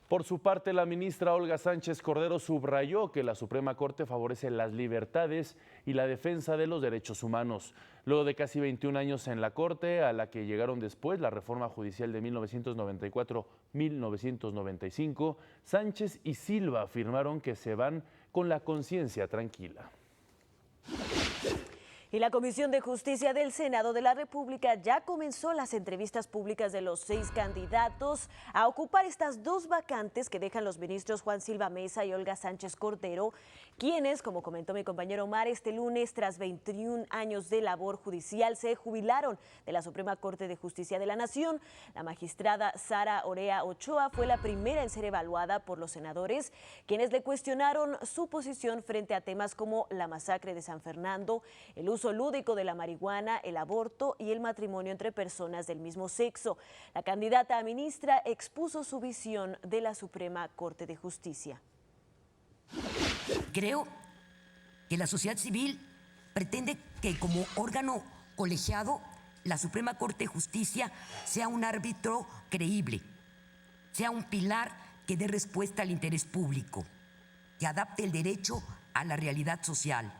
Por su parte, la ministra Olga Sánchez Cordero subrayó que la Suprema Corte favorece las libertades y la defensa de los derechos humanos. Luego de casi 21 años en la Corte, a la que llegaron después la reforma judicial de 1994-1995, Sánchez y Silva afirmaron que se van con la conciencia tranquila. Y la Comisión de Justicia del Senado de la República ya comenzó las entrevistas públicas de los 6 candidatos a ocupar estas 2 vacantes que dejan los ministros Juan Silva Mesa y Olga Sánchez Cordero, quienes, como comentó mi compañero Omar, este lunes, tras 21 años de labor judicial, se jubilaron de la Suprema Corte de Justicia de la Nación. La magistrada Sara Orea Ochoa fue la primera en ser evaluada por los senadores, quienes le cuestionaron su posición frente a temas como la masacre de San Fernando, el uso lúdico de la marihuana, el aborto y el matrimonio entre personas del mismo sexo. La candidata a ministra expuso su visión de la Suprema Corte de Justicia. Creo que la sociedad civil pretende que como órgano colegiado la Suprema Corte de Justicia sea un árbitro creíble, sea un pilar que dé respuesta al interés público, que adapte el derecho a la realidad social,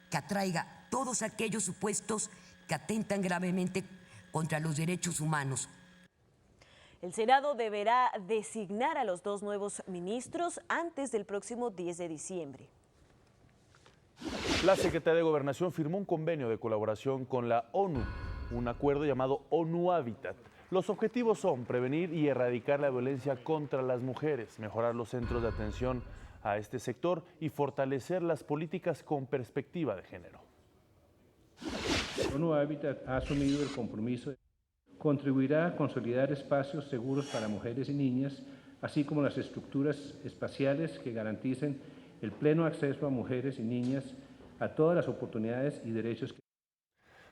que atraiga todos aquellos supuestos que atentan gravemente contra los derechos humanos. El Senado deberá designar a los 2 nuevos ministros antes del próximo 10 de diciembre. La Secretaría de Gobernación firmó un convenio de colaboración con la ONU, un acuerdo llamado ONU Habitat. Los objetivos son prevenir y erradicar la violencia contra las mujeres, mejorar los centros de atención a este sector y fortalecer las políticas con perspectiva de género. ONU Habitat ha asumido el compromiso de contribuirá a consolidar espacios seguros para mujeres y niñas, así como las estructuras espaciales que garanticen el pleno acceso a mujeres y niñas a todas las oportunidades y derechos.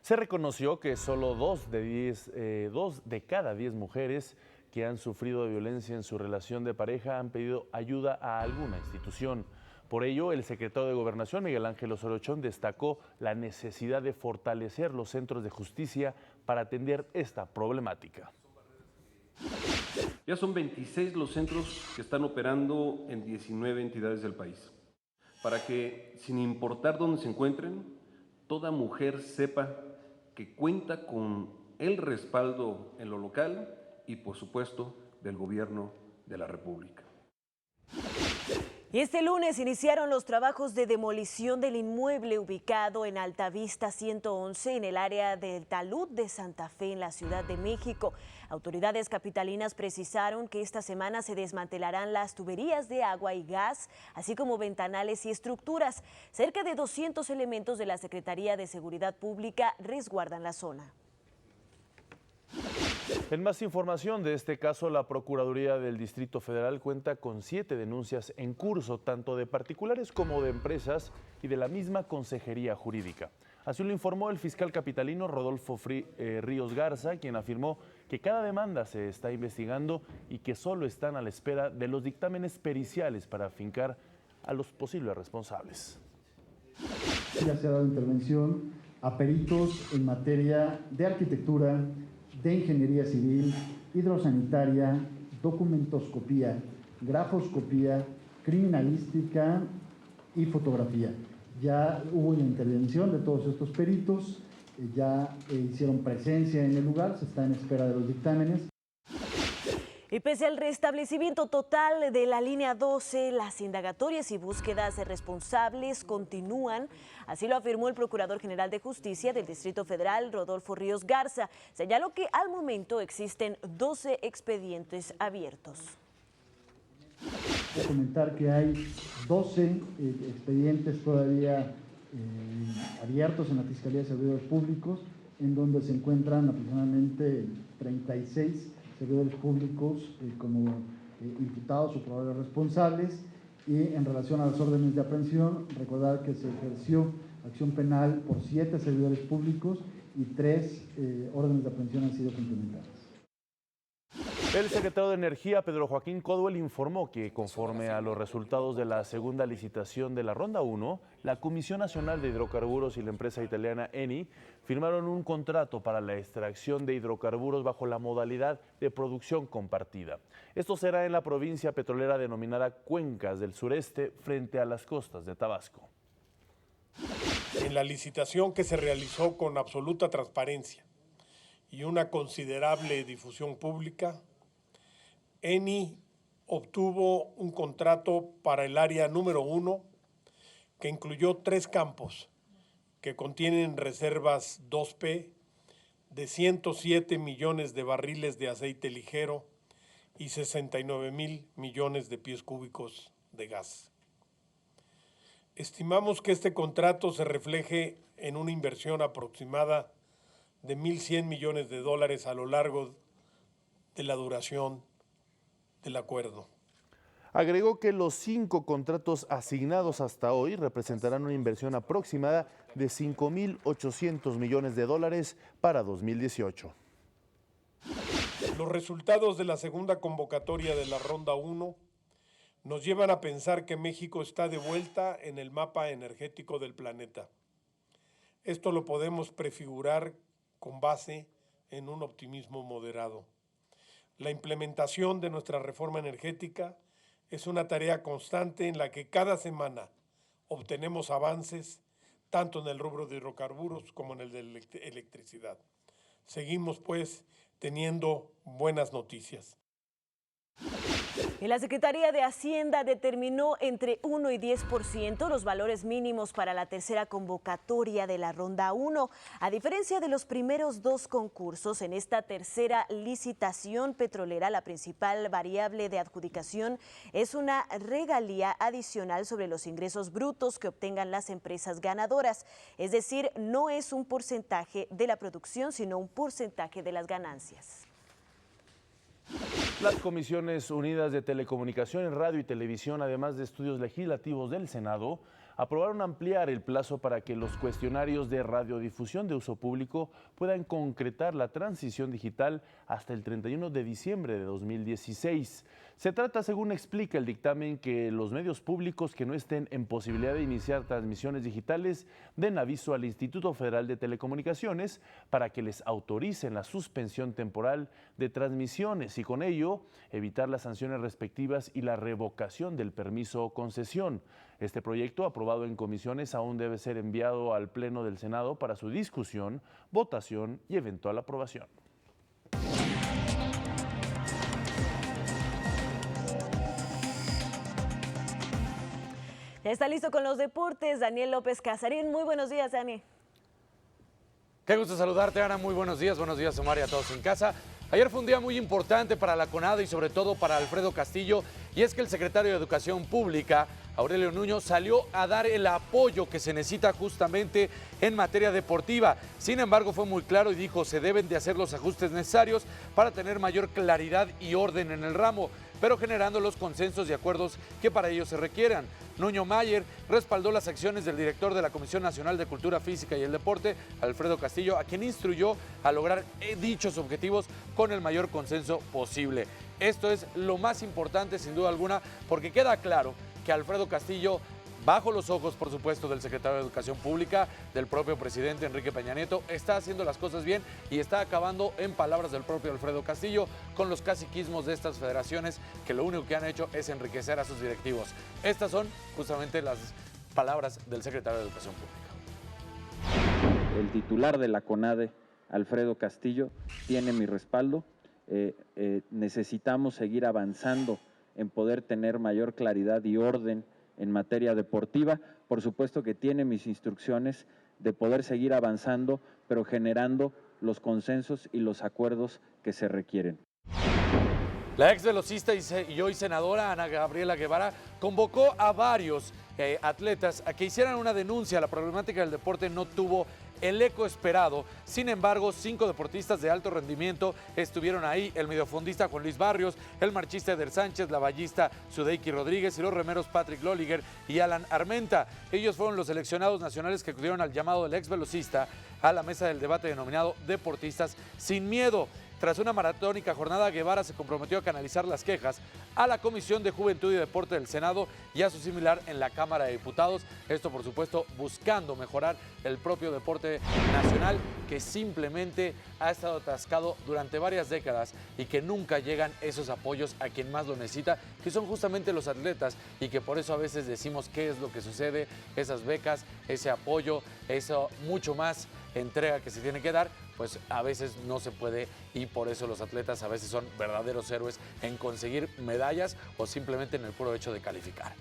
Se reconoció que solo 2 de cada 10 mujeres que han sufrido de violencia en su relación de pareja han pedido ayuda a alguna institución. Por ello, el secretario de Gobernación, Miguel Ángel Osorio Chong, destacó la necesidad de fortalecer los centros de justicia para atender esta problemática. Ya son 26 los centros que están operando en 19 entidades del país, para que, sin importar dónde se encuentren, toda mujer sepa que cuenta con el respaldo en lo local y, por supuesto, del Gobierno de la República. Y este lunes iniciaron los trabajos de demolición del inmueble ubicado en Altavista 111 en el área del Talud de Santa Fe en la Ciudad de México. Autoridades capitalinas precisaron que esta semana se desmantelarán las tuberías de agua y gas, así como ventanales y estructuras. Cerca de 200 elementos de la Secretaría de Seguridad Pública resguardan la zona. En más información de este caso, la Procuraduría del Distrito Federal cuenta con 7 denuncias en curso, tanto de particulares como de empresas y de la misma Consejería Jurídica. Así lo informó el fiscal capitalino Rodolfo Ríos Garza, quien afirmó que cada demanda se está investigando y que solo están a la espera de los dictámenes periciales para afincar a los posibles responsables. Ya se ha dado intervención a peritos en materia de arquitectura, de ingeniería civil, hidrosanitaria, documentoscopía, grafoscopía, criminalística y fotografía. Ya hubo una intervención de todos estos peritos, ya hicieron presencia en el lugar, se está en espera de los dictámenes. Y pese al restablecimiento total de la línea 12, las indagatorias y búsquedas de responsables continúan. Así lo afirmó el Procurador General de Justicia del Distrito Federal, Rodolfo Ríos Garza. Señaló que al momento existen 12 expedientes abiertos. Voy a comentar que hay 12 expedientes todavía abiertos en la Fiscalía de Servidores Públicos, en donde se encuentran aproximadamente 36 servidores públicos como imputados o probables responsables. Y en relación a las órdenes de aprehensión, recordar que se ejerció acción penal por 7 servidores públicos y 3 órdenes de aprehensión han sido complementadas. El secretario de Energía, Pedro Joaquín Codwell, informó que conforme a los resultados de la segunda licitación de la Ronda 1, la Comisión Nacional de Hidrocarburos y la empresa italiana Eni firmaron un contrato para la extracción de hidrocarburos bajo la modalidad de producción compartida. Esto será en la provincia petrolera denominada Cuencas del Sureste, frente a las costas de Tabasco. En la licitación, que se realizó con absoluta transparencia y una considerable difusión pública, Eni obtuvo un contrato para el área número 1 que incluyó 3 campos que contienen reservas 2P de 107 millones de barriles de aceite ligero y 69,000 millones de pies cúbicos de gas. Estimamos que este contrato se refleje en una inversión aproximada de $1,100 millones a lo largo de la duración del acuerdo. Agregó que los 5 contratos asignados hasta hoy representarán una inversión aproximada de $5,800 millones para 2018. Los resultados de la segunda convocatoria de la Ronda 1 nos llevan a pensar que México está de vuelta en el mapa energético del planeta. Esto lo podemos prefigurar con base en un optimismo moderado. La implementación de nuestra reforma energética es una tarea constante en la que cada semana obtenemos avances, tanto en el rubro de hidrocarburos como en el de electricidad. Seguimos, pues, teniendo buenas noticias. Y la Secretaría de Hacienda determinó entre 1 y 10% los valores mínimos para la tercera convocatoria de la Ronda 1. A diferencia de los primeros dos concursos, en esta tercera licitación petrolera, la principal variable de adjudicación es una regalía adicional sobre los ingresos brutos que obtengan las empresas ganadoras. Es decir, no es un porcentaje de la producción, sino un porcentaje de las ganancias. Las Comisiones Unidas de Telecomunicaciones, Radio y Televisión, además de estudios legislativos del Senado, aprobaron ampliar el plazo para que los cuestionarios de radiodifusión de uso público puedan concretar la transición digital hasta el 31 de diciembre de 2016. Se trata, según explica el dictamen, que los medios públicos que no estén en posibilidad de iniciar transmisiones digitales den aviso al Instituto Federal de Telecomunicaciones para que les autoricen la suspensión temporal de transmisiones y con ello evitar las sanciones respectivas y la revocación del permiso o concesión. Este proyecto, aprobado en comisiones, aún debe ser enviado al Pleno del Senado para su discusión, votación y eventual aprobación. Ya está listo con los deportes Daniel López Casarín. Muy buenos días, Dani. Qué gusto saludarte, Ana. Muy buenos días, Omar, y a todos en casa. Ayer fue un día muy importante para la CONADE y sobre todo para Alfredo Castillo, y es que el secretario de Educación Pública, Aurelio Nuño, salió a dar el apoyo que se necesita justamente en materia deportiva. Sin embargo, fue muy claro y dijo, se deben de hacer los ajustes necesarios para tener mayor claridad y orden en el ramo, pero generando los consensos y acuerdos que para ello se requieran. Nuño Mayer respaldó las acciones del director de la Comisión Nacional de Cultura Física y el Deporte, Alfredo Castillo, a quien instruyó a lograr dichos objetivos con el mayor consenso posible. Esto es lo más importante, sin duda alguna, porque queda claro que Alfredo Castillo, bajo los ojos, por supuesto, del secretario de Educación Pública, del propio presidente Enrique Peña Nieto, está haciendo las cosas bien y está acabando, en palabras del propio Alfredo Castillo, con los caciquismos de estas federaciones que lo único que han hecho es enriquecer a sus directivos. Estas son justamente las palabras del secretario de Educación Pública. El titular de la CONADE, Alfredo Castillo, tiene mi respaldo. Necesitamos seguir avanzando en poder tener mayor claridad y orden en materia deportiva. Por supuesto que tiene mis instrucciones de poder seguir avanzando, pero generando los consensos y los acuerdos que se requieren. La ex velocista y hoy senadora Ana Gabriela Guevara convocó a varios atletas a que hicieran una denuncia. La problemática del deporte no tuvo el eco esperado. Sin embargo, 5 deportistas de alto rendimiento estuvieron ahí: el mediofondista Juan Luis Barrios, el marchista Eder Sánchez, la ballista Sudeiki Rodríguez y los remeros Patrick Lolliger y Alan Armenta. Ellos fueron los seleccionados nacionales que acudieron al llamado del ex velocista a la mesa del debate denominado Deportistas sin Miedo. Tras una maratónica jornada, Guevara se comprometió a canalizar las quejas a la Comisión de Juventud y Deporte del Senado y a su similar en la Cámara de Diputados. Esto, por supuesto, buscando mejorar el propio deporte nacional, que simplemente ha estado atascado durante varias décadas y que nunca llegan esos apoyos a quien más lo necesita, que son justamente los atletas, y que por eso a veces decimos qué es lo que sucede, esas becas, ese apoyo, eso mucho más entrega que se tiene que dar, pues a veces no se puede, y por eso los atletas a veces son verdaderos héroes en conseguir medallas o simplemente en el puro hecho de calificar.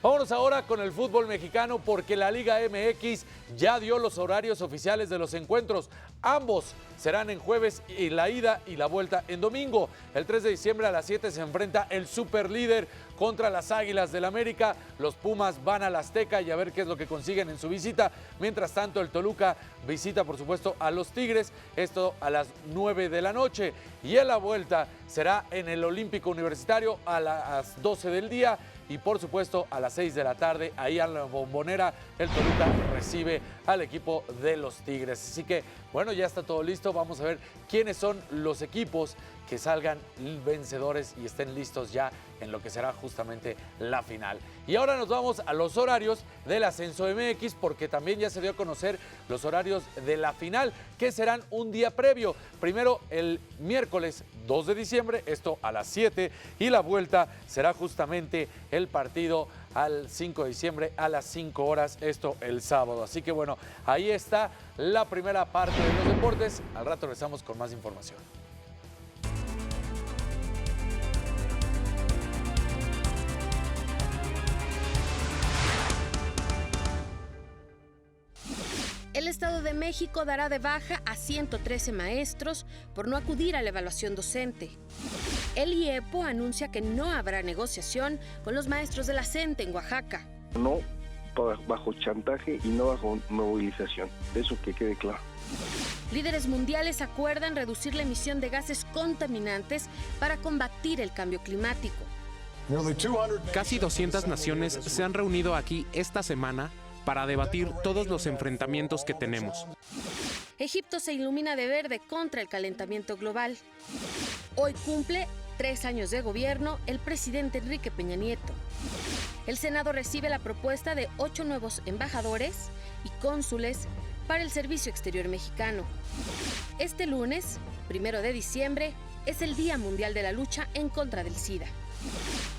Vámonos ahora con el fútbol mexicano, porque la Liga MX ya dio los horarios oficiales de los encuentros. Ambos serán en jueves, y la ida y la vuelta en domingo. El 3 de diciembre a las 7 se enfrenta el superlíder contra las Águilas del América. Los Pumas van al Azteca y a ver qué es lo que consiguen en su visita. Mientras tanto, el Toluca visita, por supuesto, a los Tigres. Esto a las 9 de la noche. Y en la vuelta será en el Olímpico Universitario a las 12 del día. Y por supuesto a las 6 de la tarde, ahí a la Bombonera, el Toluca recibe al equipo de los Tigres. Así que bueno, ya está todo listo. Vamos a ver quiénes son los equipos que salgan vencedores y estén listos ya en lo que será justamente la final. Y ahora nos vamos a los horarios del Ascenso MX, porque también ya se dio a conocer los horarios de la final, que serán un día previo. Primero el miércoles 2 de diciembre, esto a las 7, y la vuelta será justamente el partido al 5 de diciembre a las 5 horas, esto el sábado. Así que bueno, ahí está la primera parte de los deportes. Al rato regresamos con más información. El Estado de México dará de baja a 113 maestros por no acudir a la evaluación docente. El IEPO anuncia que no habrá negociación con los maestros de la CENTE en Oaxaca. No bajo chantaje y no bajo movilización, eso que quede claro. Líderes mundiales acuerdan reducir la emisión de gases contaminantes para combatir el cambio climático. Casi 200 naciones se han reunido aquí esta semana para debatir todos los enfrentamientos que tenemos. Egipto se ilumina de verde contra el calentamiento global. Hoy cumple 3 años de gobierno el presidente Enrique Peña Nieto. El Senado recibe la propuesta de 8 nuevos embajadores y cónsules para el Servicio Exterior Mexicano. Este lunes, 1 de diciembre, es el Día Mundial de la Lucha en contra del SIDA.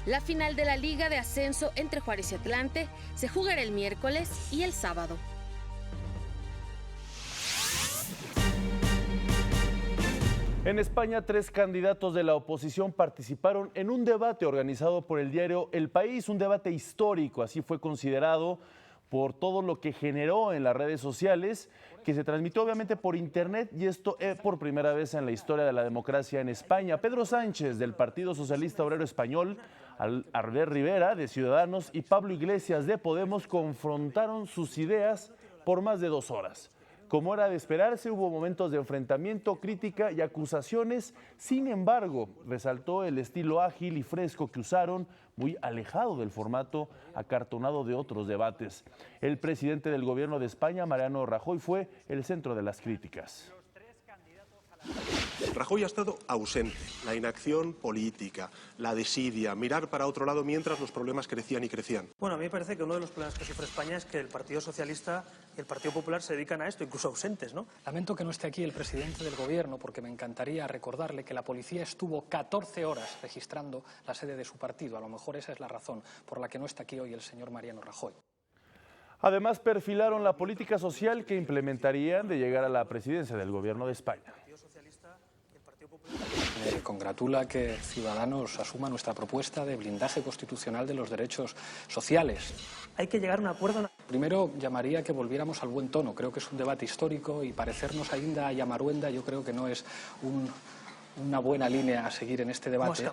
La final de la Liga de Ascenso entre Juárez y Atlante se jugará el miércoles y el sábado. En España, 3 candidatos de la oposición participaron en un debate organizado por el diario El País, un debate histórico, así fue considerado por todo lo que generó en las redes sociales, que se transmitió obviamente por internet, y esto es por primera vez en la historia de la democracia en España. Pedro Sánchez, del Partido Socialista Obrero Español, Albert Rivera, de Ciudadanos, y Pablo Iglesias, de Podemos, confrontaron sus ideas por más de 2 horas. Como era de esperarse, hubo momentos de enfrentamiento, crítica y acusaciones. Sin embargo, resaltó el estilo ágil y fresco que usaron, muy alejado del formato acartonado de otros debates. El presidente del gobierno de España, Mariano Rajoy, fue el centro de las críticas. Rajoy ha estado ausente, la inacción política, la desidia, mirar para otro lado mientras los problemas crecían y crecían. Bueno, a mí me parece que uno de los problemas que sufre España es que el Partido Socialista y el Partido Popular se dedican a esto, incluso ausentes, ¿no? Lamento que no esté aquí el presidente del Gobierno, porque me encantaría recordarle que la policía estuvo 14 horas registrando la sede de su partido. A lo mejor esa es la razón por la que no está aquí hoy el señor Mariano Rajoy. Además, perfilaron la política social que implementarían de llegar a la presidencia del Gobierno de España. Me congratula que Ciudadanos asuma nuestra propuesta de blindaje constitucional de los derechos sociales. Hay que llegar a un acuerdo. Primero llamaría a que volviéramos al buen tono. Creo que es un debate histórico y parecernos a Inda y a Maruenda yo creo que no es una buena línea a seguir en este debate.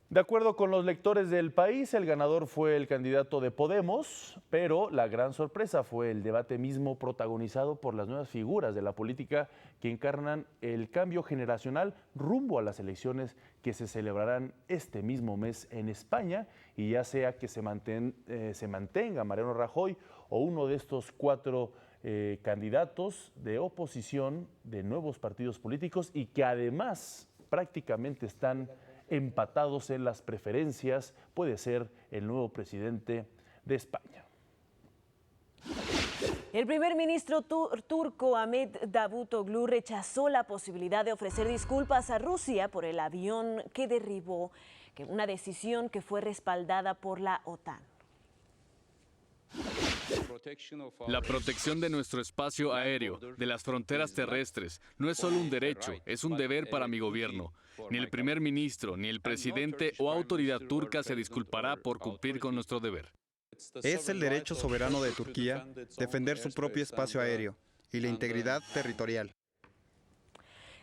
De acuerdo con los lectores del País, el ganador fue el candidato de Podemos, pero la gran sorpresa fue el debate mismo protagonizado por las nuevas figuras de la política que encarnan el cambio generacional rumbo a las elecciones que se celebrarán este mismo mes en España, y ya sea que se mantenga Mariano Rajoy o uno de estos 4 candidatos de oposición de nuevos partidos políticos, y que además prácticamente están empatados en las preferencias, puede ser el nuevo presidente de España. El primer ministro turco Ahmet Davutoglu rechazó la posibilidad de ofrecer disculpas a Rusia por el avión que derribó, una decisión que fue respaldada por la OTAN. La protección de nuestro espacio aéreo, de las fronteras terrestres, no es solo un derecho, es un deber para mi gobierno. Ni el primer ministro, ni el presidente o autoridad turca se disculpará por cumplir con nuestro deber. Es el derecho soberano de Turquía defender su propio espacio aéreo y la integridad territorial.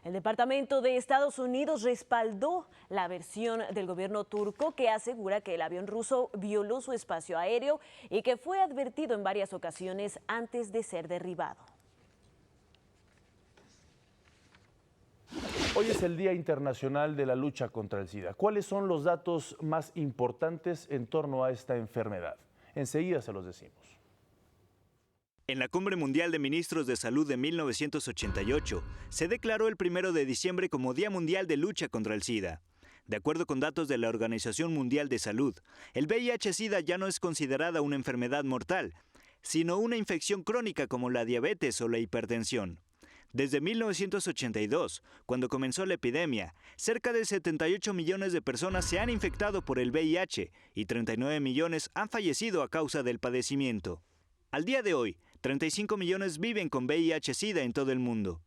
El Departamento de Estados Unidos respaldó la versión del gobierno turco que asegura que el avión ruso violó su espacio aéreo y que fue advertido en varias ocasiones antes de ser derribado. Hoy es el Día Internacional de la Lucha contra el SIDA. ¿Cuáles son los datos más importantes en torno a esta enfermedad? Enseguida se los decimos. En la Cumbre Mundial de Ministros de Salud de 1988, se declaró el 1 de diciembre como Día Mundial de Lucha contra el SIDA. De acuerdo con datos de la Organización Mundial de Salud, el VIH-SIDA ya no es considerada una enfermedad mortal, sino una infección crónica como la diabetes o la hipertensión. Desde 1982, cuando comenzó la epidemia, cerca de 78 millones de personas se han infectado por el VIH y 39 millones han fallecido a causa del padecimiento. Al día de hoy, 35 millones viven con VIH-Sida en todo el mundo.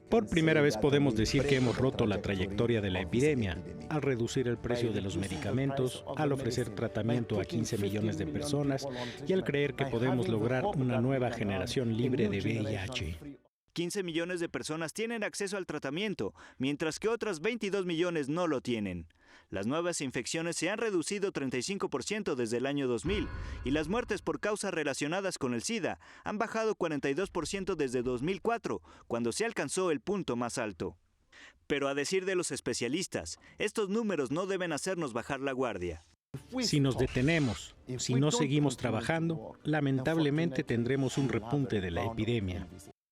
Por primera vez podemos decir que hemos roto la trayectoria de la epidemia, al reducir el precio de los medicamentos, al ofrecer tratamiento a 15 millones de personas y al creer que podemos lograr una nueva generación libre de VIH. 15 millones de personas tienen acceso al tratamiento, mientras que otras 22 millones no lo tienen. Las nuevas infecciones se han reducido 35% desde el año 2000 y las muertes por causas relacionadas con el SIDA han bajado 42% desde 2004, cuando se alcanzó el punto más alto. Pero a decir de los especialistas, estos números no deben hacernos bajar la guardia. Si nos detenemos, si no seguimos trabajando, lamentablemente tendremos un repunte de la epidemia.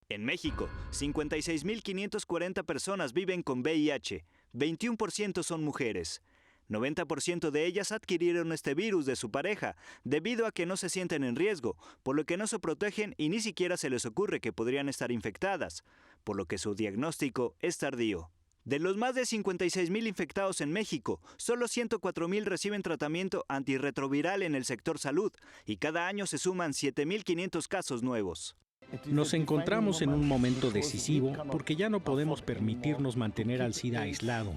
En México, 56.540 personas viven con VIH, 21% son mujeres. 90% de ellas adquirieron este virus de su pareja, debido a que no se sienten en riesgo, por lo que no se protegen y ni siquiera se les ocurre que podrían estar infectadas, por lo que su diagnóstico es tardío. De los más de 56,000 infectados en México, solo 104,000 reciben tratamiento antirretroviral en el sector salud y cada año se suman 7,500 casos nuevos. Nos encontramos en un momento decisivo porque ya no podemos permitirnos mantener al SIDA aislado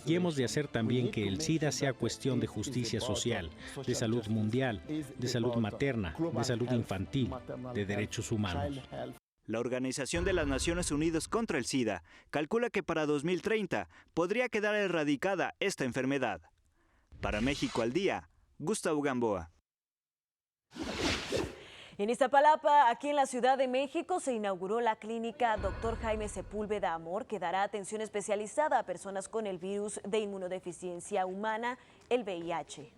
y hemos de hacer también que el SIDA sea cuestión de justicia social, de salud mundial, de salud materna, de salud infantil, de derechos humanos. La Organización de las Naciones Unidas contra el SIDA calcula que para 2030 podría quedar erradicada esta enfermedad. Para México al Día, Gustavo Gamboa. En Iztapalapa, aquí en la Ciudad de México, se inauguró la clínica Dr. Jaime Sepúlveda Amor, que dará atención especializada a personas con el virus de inmunodeficiencia humana, el VIH.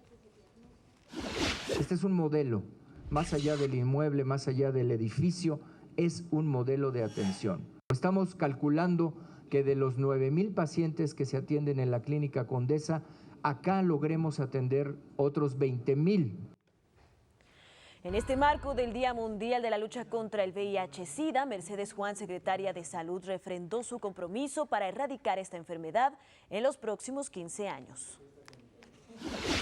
Este es un modelo, más allá del inmueble, más allá del edificio, es un modelo de atención. Estamos calculando que de los 9,000 pacientes que se atienden en la clínica Condesa, acá logremos atender otros 20,000. En este marco del Día Mundial de la Lucha contra el VIH-Sida, Mercedes Juan, secretaria de Salud, refrendó su compromiso para erradicar esta enfermedad en los próximos 15 años.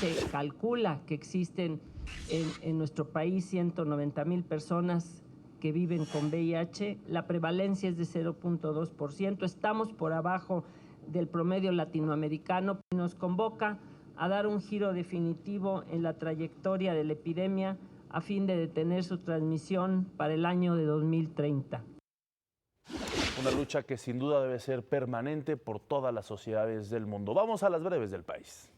Se calcula que existen en nuestro país 190,000 personas que viven con VIH. La prevalencia es de 0.2%. Estamos por abajo del promedio latinoamericano. Nos convoca a dar un giro definitivo en la trayectoria de la epidemia a fin de detener su transmisión para el año de 2030. Una lucha que sin duda debe ser permanente por todas las sociedades del mundo. Vamos a las breves del país.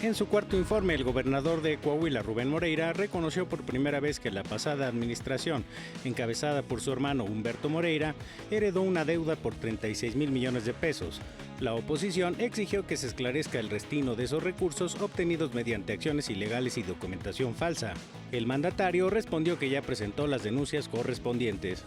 En su cuarto informe, el gobernador de Coahuila, Rubén Moreira, reconoció por primera vez que la pasada administración, encabezada por su hermano Humberto Moreira, heredó una deuda por 36,000 millones de pesos. La oposición exigió que se esclarezca el destino de esos recursos obtenidos mediante acciones ilegales y documentación falsa. El mandatario respondió que ya presentó las denuncias correspondientes.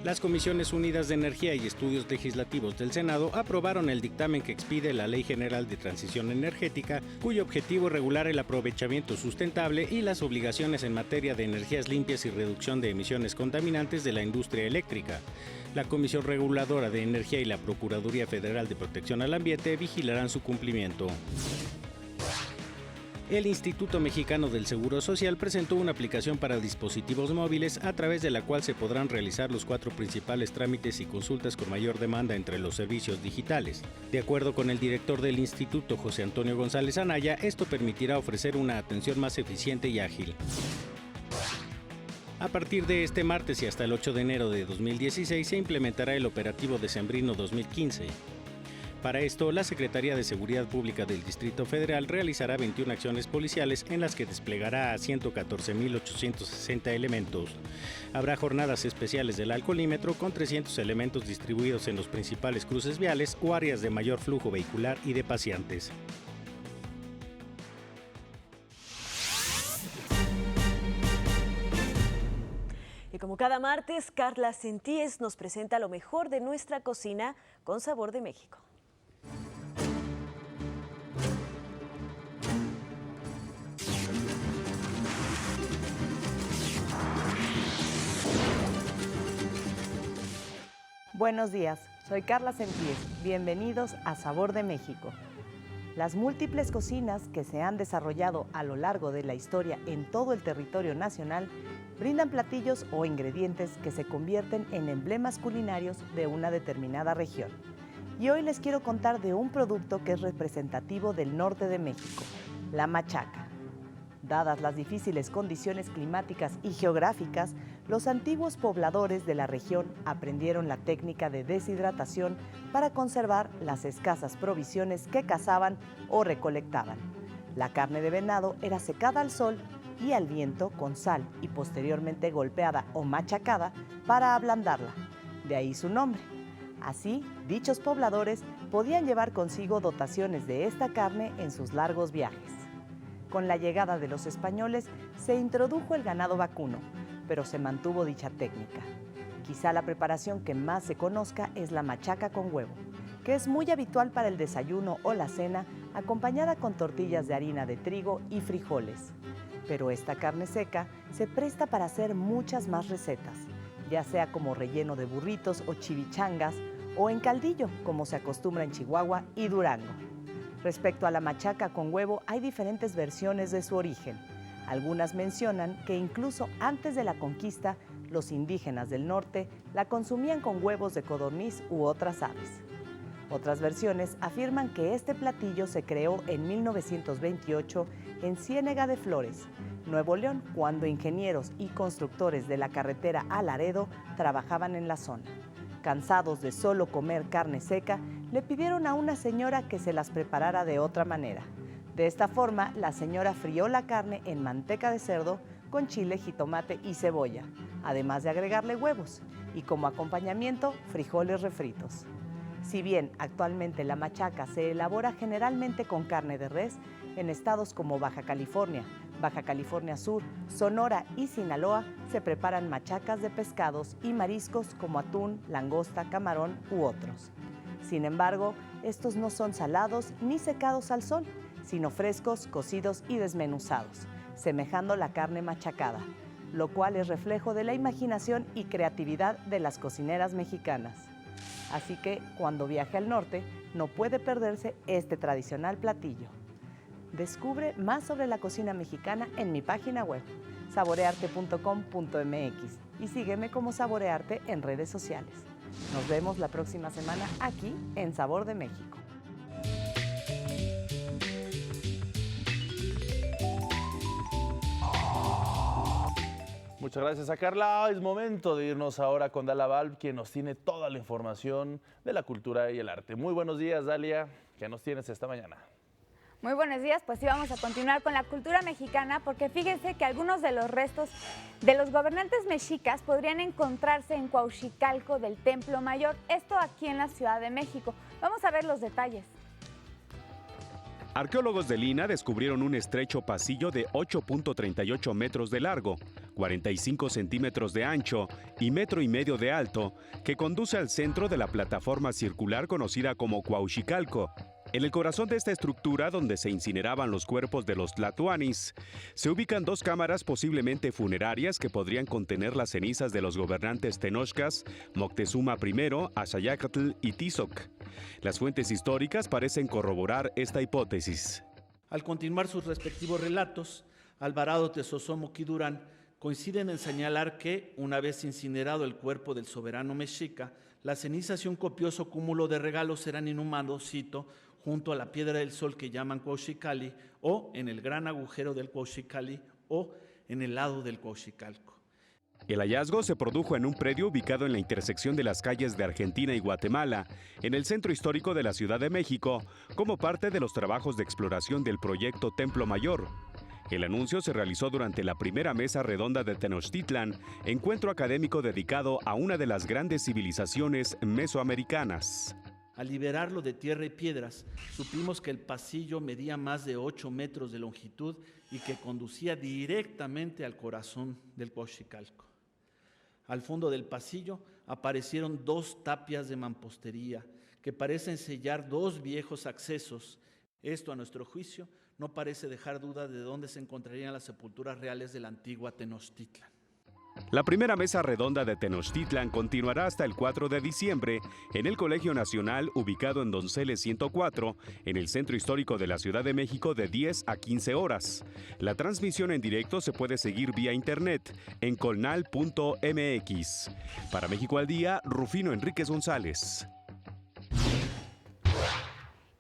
Las Comisiones Unidas de Energía y Estudios Legislativos del Senado aprobaron el dictamen que expide la Ley General de Transición Energética, cuyo objetivo es regular el aprovechamiento sustentable y las obligaciones en materia de energías limpias y reducción de emisiones contaminantes de la industria eléctrica. La Comisión Reguladora de Energía y la Procuraduría Federal de Protección al Ambiente vigilarán su cumplimiento. El Instituto Mexicano del Seguro Social presentó una aplicación para dispositivos móviles a través de la cual se podrán realizar los 4 principales trámites y consultas con mayor demanda entre los servicios digitales. De acuerdo con el director del instituto, José Antonio González Anaya, esto permitirá ofrecer una atención más eficiente y ágil. A partir de este martes y hasta el 8 de enero de 2016 se implementará el operativo decembrino 2015. Para esto, la Secretaría de Seguridad Pública del Distrito Federal realizará 21 acciones policiales en las que desplegará a 114,860 elementos. Habrá jornadas especiales del alcoholímetro con 300 elementos distribuidos en los principales cruces viales o áreas de mayor flujo vehicular y de paseantes. Y como cada martes, Carla Sentíes nos presenta lo mejor de nuestra cocina con Sabor de México. Buenos días, soy Carla Sentíes. Bienvenidos a Sabor de México. Las múltiples cocinas que se han desarrollado a lo largo de la historia en todo el territorio nacional brindan platillos o ingredientes que se convierten en emblemas culinarios de una determinada región. Y hoy les quiero contar de un producto que es representativo del norte de México, la machaca. Dadas las difíciles condiciones climáticas y geográficas, los antiguos pobladores de la región aprendieron la técnica de deshidratación para conservar las escasas provisiones que cazaban o recolectaban. La carne de venado era secada al sol y al viento con sal y posteriormente golpeada o machacada para ablandarla. De ahí su nombre. Así, dichos pobladores podían llevar consigo dotaciones de esta carne en sus largos viajes. Con la llegada de los españoles se introdujo el ganado vacuno, pero se mantuvo dicha técnica. Quizá la preparación que más se conozca es la machaca con huevo, que es muy habitual para el desayuno o la cena, acompañada con tortillas de harina de trigo y frijoles. Pero esta carne seca se presta para hacer muchas más recetas, ya sea como relleno de burritos o chivichangas, o en caldillo, como se acostumbra en Chihuahua y Durango. Respecto a la machaca con huevo, hay diferentes versiones de su origen. Algunas mencionan que incluso antes de la conquista, los indígenas del norte la consumían con huevos de codorniz u otras aves. Otras versiones afirman que este platillo se creó en 1928 en Ciénega de Flores, Nuevo León, cuando ingenieros y constructores de la carretera a Laredo trabajaban en la zona. Cansados de solo comer carne seca, le pidieron a una señora que se las preparara de otra manera. De esta forma, la señora frió la carne en manteca de cerdo con chile, jitomate y cebolla, además de agregarle huevos y como acompañamiento frijoles refritos. Si bien actualmente la machaca se elabora generalmente con carne de res, en estados como Baja California Sur, Sonora y Sinaloa se preparan machacas de pescados y mariscos como atún, langosta, camarón u otros. Sin embargo, estos no son salados ni secados al sol, sino frescos, cocidos y desmenuzados, semejando la carne machacada, lo cual es reflejo de la imaginación y creatividad de las cocineras mexicanas. Así que, cuando viaje al norte, no puede perderse este tradicional platillo. Descubre más sobre la cocina mexicana en mi página web, saborearte.com.mx, y sígueme como Saborearte en redes sociales. Nos vemos la próxima semana aquí en Sabor de México. Muchas gracias a Carla. Es momento de irnos ahora con Dalia Balb, quien nos tiene toda la información de la cultura y el arte. Muy buenos días, Dalia. ¿Qué nos tienes esta mañana? Muy buenos días, pues sí, vamos a continuar con la cultura mexicana, porque fíjense que algunos de los restos de los gobernantes mexicas podrían encontrarse en Cuauhxicalco del Templo Mayor, esto aquí en la Ciudad de México. Vamos a ver los detalles. Arqueólogos de Lina descubrieron un estrecho pasillo de 8.38 metros de largo, 45 centímetros de ancho y 1,5 metros de alto, que conduce al centro de la plataforma circular conocida como Cuauhxicalco. En el corazón de esta estructura, donde se incineraban los cuerpos de los tlatoanis, se ubican 2 cámaras posiblemente funerarias que podrían contener las cenizas de los gobernantes tenochcas, Moctezuma I, Axayácatl y Tizoc. Las fuentes históricas parecen corroborar esta hipótesis. Al continuar sus respectivos relatos, Alvarado, Tezosomoc y Durán coinciden en señalar que, una vez incinerado el cuerpo del soberano mexica, las cenizas y un copioso cúmulo de regalos serán inhumados, cito, junto a la piedra del sol que llaman Cuauhxicalli, o en el gran agujero del Cuauhxicalli, o en el lado del Cuauhxicalco. El hallazgo se produjo en un predio ubicado en la intersección de las calles de Argentina y Guatemala, en el centro histórico de la Ciudad de México, como parte de los trabajos de exploración del proyecto Templo Mayor. El anuncio se realizó durante la primera mesa redonda de Tenochtitlan, encuentro académico dedicado a una de las grandes civilizaciones mesoamericanas. Al liberarlo de tierra y piedras, supimos que el pasillo medía más de 8 metros de longitud y que conducía directamente al corazón del Cuauhxicalco. Al fondo del pasillo aparecieron 2 tapias de mampostería que parecen sellar 2 viejos accesos. Esto, a nuestro juicio, no parece dejar duda de dónde se encontrarían las sepulturas reales de la antigua Tenochtitlan. La primera mesa redonda de Tenochtitlan continuará hasta el 4 de diciembre en el Colegio Nacional, ubicado en Donceles 104, en el Centro Histórico de la Ciudad de México, de 10 a 15 horas. La transmisión en directo se puede seguir vía internet en colnal.mx. Para México al Día, Rufino Enríquez González.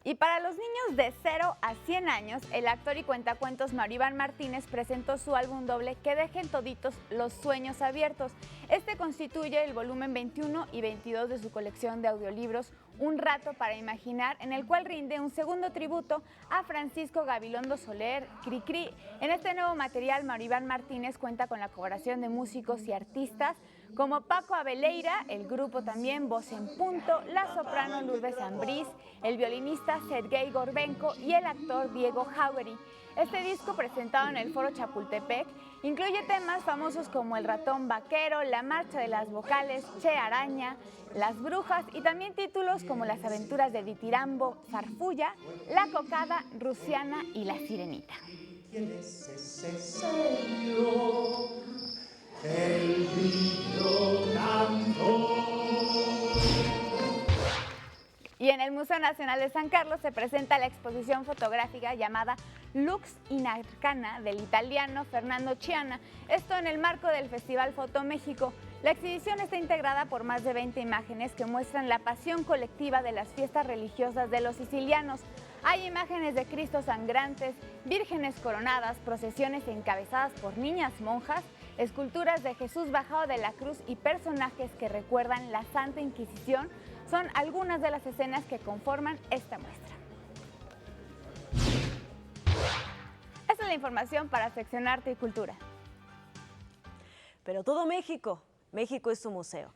Y para los niños de 0 a 100 años, el actor y cuentacuentos Mario Iván Martínez presentó su álbum doble Que dejen toditos los sueños abiertos. Este constituye el volumen 21 y 22 de su colección de audiolibros Un rato para imaginar, en el cual rinde un segundo tributo a Francisco Gabilondo Soler, Cricri. En este nuevo material, Mario Iván Martínez cuenta con la colaboración de músicos y artistas como Paco Abeleira, el grupo también Voz en Punto, la soprano Lourdes Ambrís, el violinista Sergei Gorbenko y el actor Diego Jauregui. Este disco, presentado en el Foro Chapultepec, incluye temas famosos como El ratón vaquero, La marcha de las vocales, Che Araña, Las brujas y también títulos como Las aventuras de Ditirambo, Farfulla, La cocada, Rusiana y La sirenita. ¿Quién es ese señor? El brillo cantor. Y en el Museo Nacional de San Carlos se presenta la exposición fotográfica llamada Lux in Arcana del italiano Fernando Chiana, esto en el marco del Festival Foto México. La exhibición está integrada por más de 20 imágenes que muestran la pasión colectiva de las fiestas religiosas de los sicilianos. Hay imágenes de Cristos sangrantes, vírgenes coronadas, procesiones encabezadas por niñas monjas, esculturas de Jesús bajado de la cruz y personajes que recuerdan la Santa Inquisición. Son algunas de las escenas que conforman esta muestra. Esta es la información para Sección Arte y Cultura. Pero todo México, México es su museo.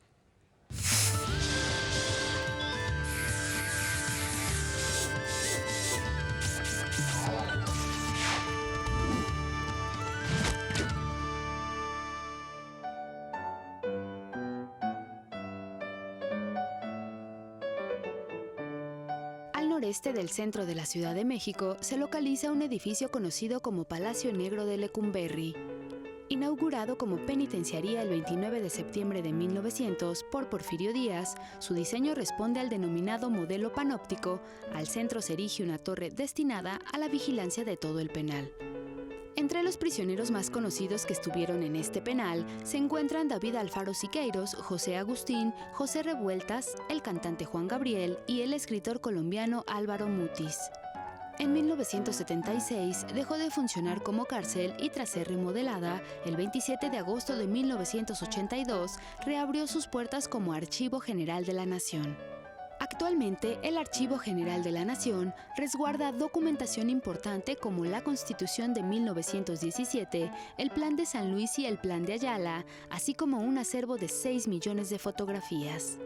Al noreste del centro de la Ciudad de México se localiza un edificio conocido como Palacio Negro de Lecumberri. Inaugurado como penitenciaría el 29 de septiembre de 1900 por Porfirio Díaz, su diseño responde al denominado modelo panóptico. Al centro se erige una torre destinada a la vigilancia de todo el penal. Entre los prisioneros más conocidos que estuvieron en este penal se encuentran David Alfaro Siqueiros, José Agustín, José Revueltas, el cantante Juan Gabriel y el escritor colombiano Álvaro Mutis. En 1976 dejó de funcionar como cárcel y tras ser remodelada, el 27 de agosto de 1982 reabrió sus puertas como Archivo General de la Nación. Actualmente, el Archivo General de la Nación resguarda documentación importante como la Constitución de 1917, el Plan de San Luis y el Plan de Ayala, así como un acervo de 6 millones de fotografías.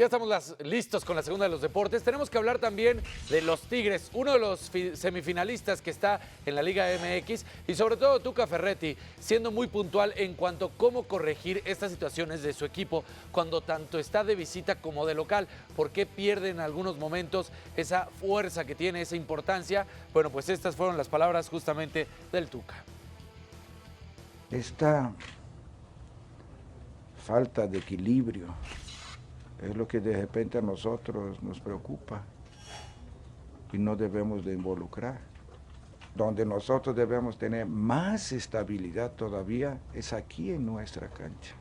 Ya estamos listos con la segunda de los deportes. Tenemos que hablar también de los Tigres, uno de los semifinalistas que está en la Liga MX y sobre todo Tuca Ferretti, siendo muy puntual en cuanto a cómo corregir estas situaciones de su equipo cuando tanto está de visita como de local. ¿Por qué pierde en algunos momentos esa fuerza que tiene, esa importancia? Bueno, pues estas fueron las palabras justamente del Tuca. Esta falta de equilibrio es lo que de repente a nosotros nos preocupa y no debemos de involucrar. Donde nosotros debemos tener más estabilidad todavía es aquí en nuestra cancha.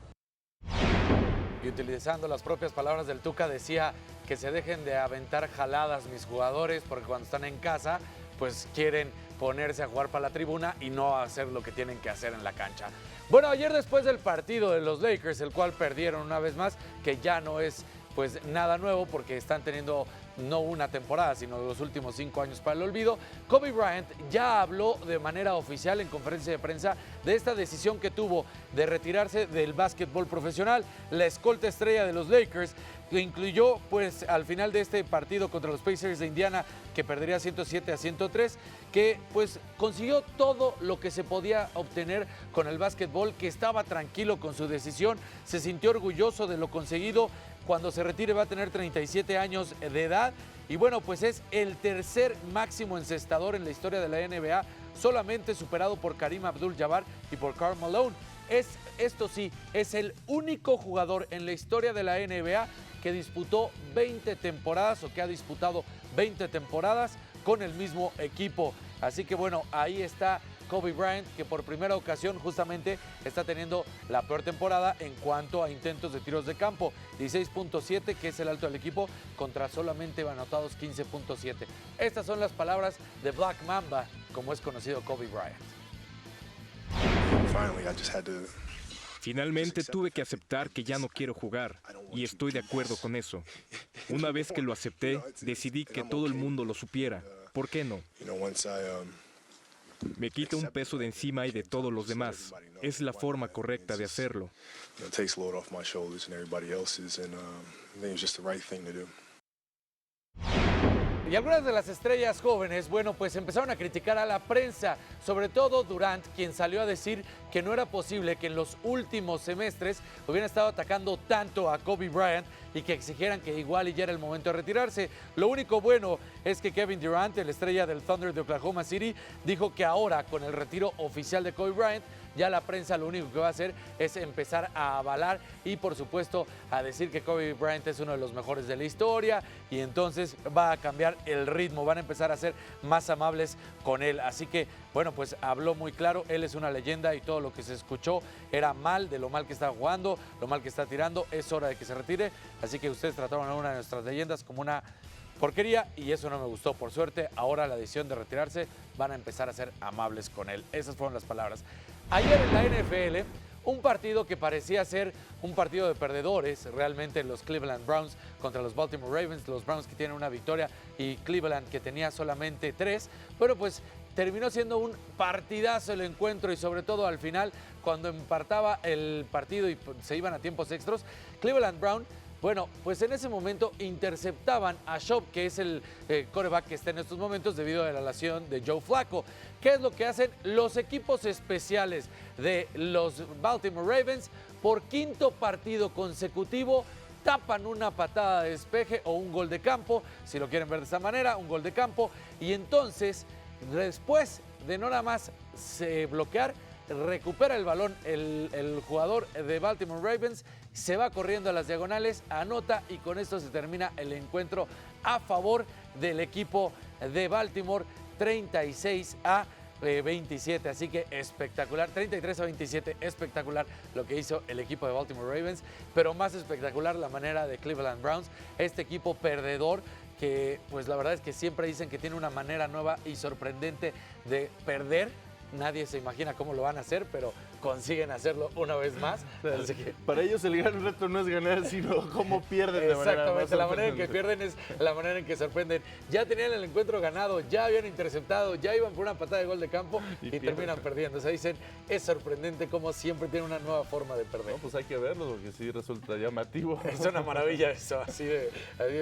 Y utilizando las propias palabras del Tuca, decía que se dejen de aventar jaladas mis jugadores porque cuando están en casa pues quieren ponerse a jugar para la tribuna y no hacer lo que tienen que hacer en la cancha. Bueno, ayer después del partido de los Lakers, el cual perdieron una vez más, que ya no es pues nada nuevo porque están teniendo no una temporada, sino los últimos 5 años para el olvido. Kobe Bryant ya habló de manera oficial en conferencia de prensa de esta decisión que tuvo de retirarse del básquetbol profesional. La escolta estrella de los Lakers, que incluyó pues al final de este partido contra los Pacers de Indiana, que perdería 107-103, que pues consiguió todo lo que se podía obtener con el básquetbol, que estaba tranquilo con su decisión, se sintió orgulloso de lo conseguido. Cuando se retire va a tener 37 años de edad y bueno, pues es el tercer máximo encestador en la historia de la NBA, solamente superado por Kareem Abdul-Jabbar y por Karl Malone. Esto sí, es el único jugador en la historia de la NBA que disputó 20 temporadas o que ha disputado 20 temporadas con el mismo equipo. Así que bueno, ahí está Kobe Bryant, que por primera ocasión justamente está teniendo la peor temporada en cuanto a intentos de tiros de campo. 16.7, que es el alto del equipo, contra solamente anotados 15.7. Estas son las palabras de Black Mamba, como es conocido Kobe Bryant. Finalmente tuve que aceptar que ya no quiero jugar, y estoy de acuerdo con eso. Una vez que lo acepté, decidí que todo el mundo lo supiera. ¿Por qué no? Me quita un peso de encima y de todos los demás. Es la forma correcta de hacerlo. Y algunas de las estrellas jóvenes, bueno, pues empezaron a criticar a la prensa, sobre todo Durant, quien salió a decir que no era posible que en los últimos semestres hubieran estado atacando tanto a Kobe Bryant y que exigieran que igual y ya era el momento de retirarse. Lo único bueno es que Kevin Durant, la estrella del Thunder de Oklahoma City, dijo que ahora, con el retiro oficial de Kobe Bryant, ya la prensa lo único que va a hacer es empezar a avalar y por supuesto a decir que Kobe Bryant es uno de los mejores de la historia, y entonces va a cambiar el ritmo, van a empezar a ser más amables con él. Así que bueno, pues habló muy claro, él es una leyenda y todo lo que se escuchó era mal, de lo mal que está jugando, lo mal que está tirando, es hora de que se retire. Así que ustedes trataron a una de nuestras leyendas como una porquería y eso no me gustó. Por suerte, ahora la decisión de retirarse van a empezar a ser amables con él. Esas fueron las palabras. Ayer en la NFL, un partido que parecía ser un partido de perdedores, realmente los Cleveland Browns contra los Baltimore Ravens, los Browns que tienen una victoria y Cleveland que tenía solamente 3, bueno, pues terminó siendo un partidazo el encuentro y sobre todo al final, cuando empataba el partido y se iban a tiempos extras, Cleveland Brown, bueno, pues en ese momento interceptaban a Schaub, que es el quarterback que está en estos momentos debido a la lesión de Joe Flacco. ¿Qué es lo que hacen los equipos especiales de los Baltimore Ravens? Por quinto partido consecutivo tapan una patada de despeje o un gol de campo, si lo quieren ver de esa manera, un gol de campo, y entonces después de no nada más bloquear, recupera el balón el jugador de Baltimore Ravens, se va corriendo a las diagonales, anota y con esto se termina el encuentro a favor del equipo de Baltimore, 36-27, así que espectacular, 33-27, espectacular lo que hizo el equipo de Baltimore Ravens, pero más espectacular la manera de Cleveland Browns, este equipo perdedor que pues la verdad es que siempre dicen que tiene una manera nueva y sorprendente de perder. Nadie se imagina cómo lo van a hacer, pero consiguen hacerlo una vez más. Así que para ellos el gran reto no es ganar, sino cómo pierden de manera más exactamente, la manera en que pierden es la manera en que sorprenden. Ya tenían el encuentro ganado, ya habían interceptado, ya iban por una patada de gol de campo y terminan perdiendo. O sea, dicen, es sorprendente cómo siempre tienen una nueva forma de perder. No, pues hay que verlo porque sí resulta llamativo. Es una maravilla eso, así de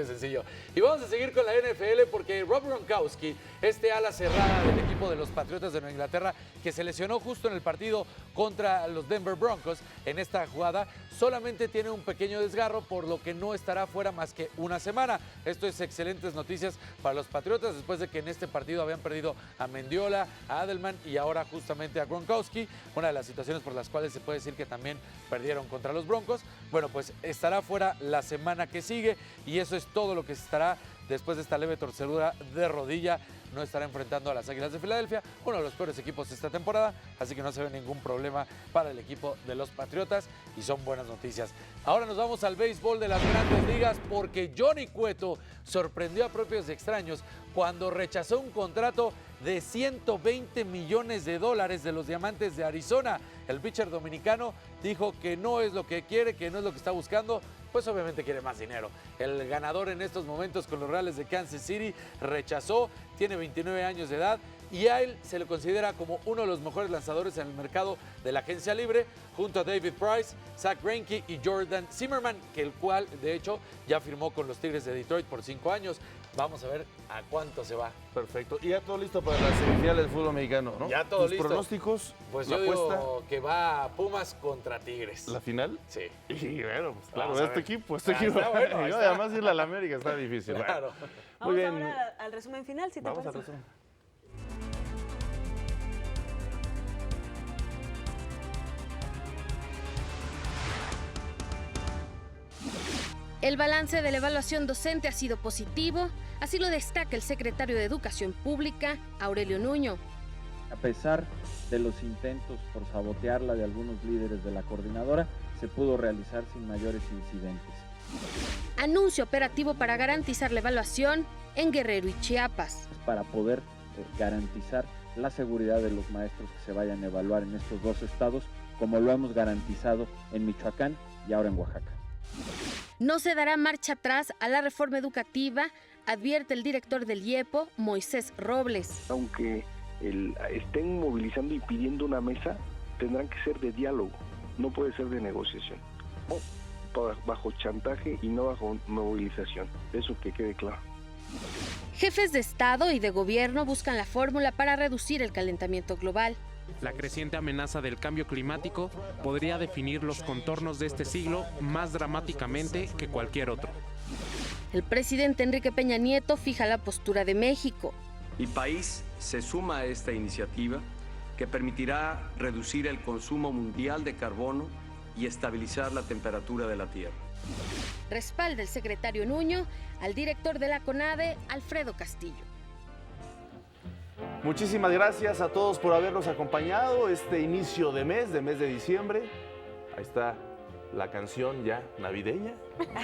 sencillo. Y vamos a seguir con la NFL porque Rob Gronkowski, este ala cerrada del equipo de los Patriotas de Nueva Inglaterra, que se lesionó justo en el partido contra los Denver Broncos en esta jugada, solamente tiene un pequeño desgarro, por lo que no estará fuera más que una semana. Esto es excelentes noticias para los Patriotas después de que en este partido habían perdido a Mendiola, a Adelman y ahora justamente a Gronkowski, una de las situaciones por las cuales se puede decir que también perdieron contra los Broncos. Bueno, pues estará fuera la semana que sigue y eso es todo lo que estará después de esta leve torcedura de rodilla. No estará enfrentando a las Águilas de Filadelfia, uno de los peores equipos de esta temporada, así que no se ve ningún problema para el equipo de los Patriotas y son buenas noticias. Ahora nos vamos al béisbol de las Grandes Ligas porque Johnny Cueto sorprendió a propios y extraños cuando rechazó un contrato de $120 millones de los Diamantes de Arizona. El pitcher dominicano dijo que no es lo que quiere, que no es lo que está buscando pues obviamente quiere más dinero. El ganador en estos momentos con los Reales de Kansas City rechazó, tiene 29 años de edad y a él se le considera como uno de los mejores lanzadores en el mercado de la agencia libre, junto a David Price, Zach Greinke y Jordan Zimmerman, que el cual de hecho ya firmó con los Tigres de Detroit por 5 años. Vamos a ver a cuánto se va. Perfecto. Y ya todo listo para las semifinales del fútbol mexicano, ¿no? Ya todo ¿Tus listo. pronósticos? Pues ¿La yo apuesta? digo que va Pumas contra Tigres. ¿La final? Sí. Y bueno, pues claro, Vamos a este ver. equipo. Está bueno, ahí Y está. además irle a la América está difícil. Claro. Bueno, Vamos muy bien. ahora al resumen final, si te Vamos al parece. resumen. El balance de la evaluación docente ha sido positivo, así lo destaca el secretario de Educación Pública, Aurelio Nuño. A pesar de los intentos por sabotearla de algunos líderes de la coordinadora, se pudo realizar sin mayores incidentes. Anuncio operativo para garantizar la evaluación en Guerrero y Chiapas. Para poder garantizar la seguridad de los maestros que se vayan a evaluar en estos dos estados, como lo hemos garantizado en Michoacán y ahora en Oaxaca. No se dará marcha atrás a la reforma educativa, advierte el director del IEPO, Moisés Robles. Aunque estén movilizando y pidiendo una mesa, tendrán que ser de diálogo, no puede ser de negociación. Bajo chantaje y no bajo movilización, eso que quede claro. Jefes de Estado y de Gobierno buscan la fórmula para reducir el calentamiento global. La creciente amenaza del cambio climático podría definir los contornos de este siglo más dramáticamente que cualquier otro. El presidente Enrique Peña Nieto fija la postura de México. Mi país se suma a esta iniciativa que permitirá reducir el consumo mundial de carbono y estabilizar la temperatura de la Tierra. Respalda el secretario Nuño al director de la CONADE, Alfredo Castillo. Muchísimas gracias a todos por habernos acompañado este inicio de mes de diciembre. Ahí está la canción ya navideña.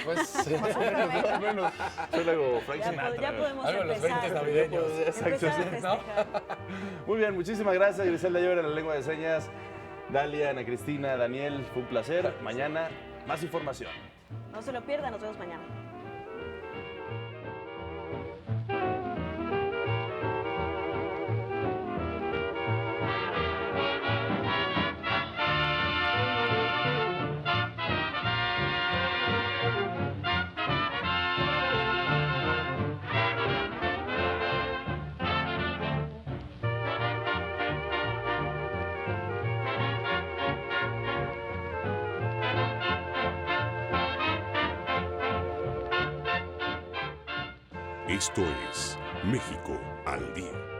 Pues más o menos. Soy luego Frank Sinatra. Ya podemos Algo de los empezar. 20 navideños. Exacto. Empezar a festejar. Muy bien, muchísimas gracias. Griselda Llover en la lengua de señas. Dalia, Ana Cristina, Daniel, fue un placer. Mañana más información. No se lo pierdan, nos vemos mañana. Esto es México al Día.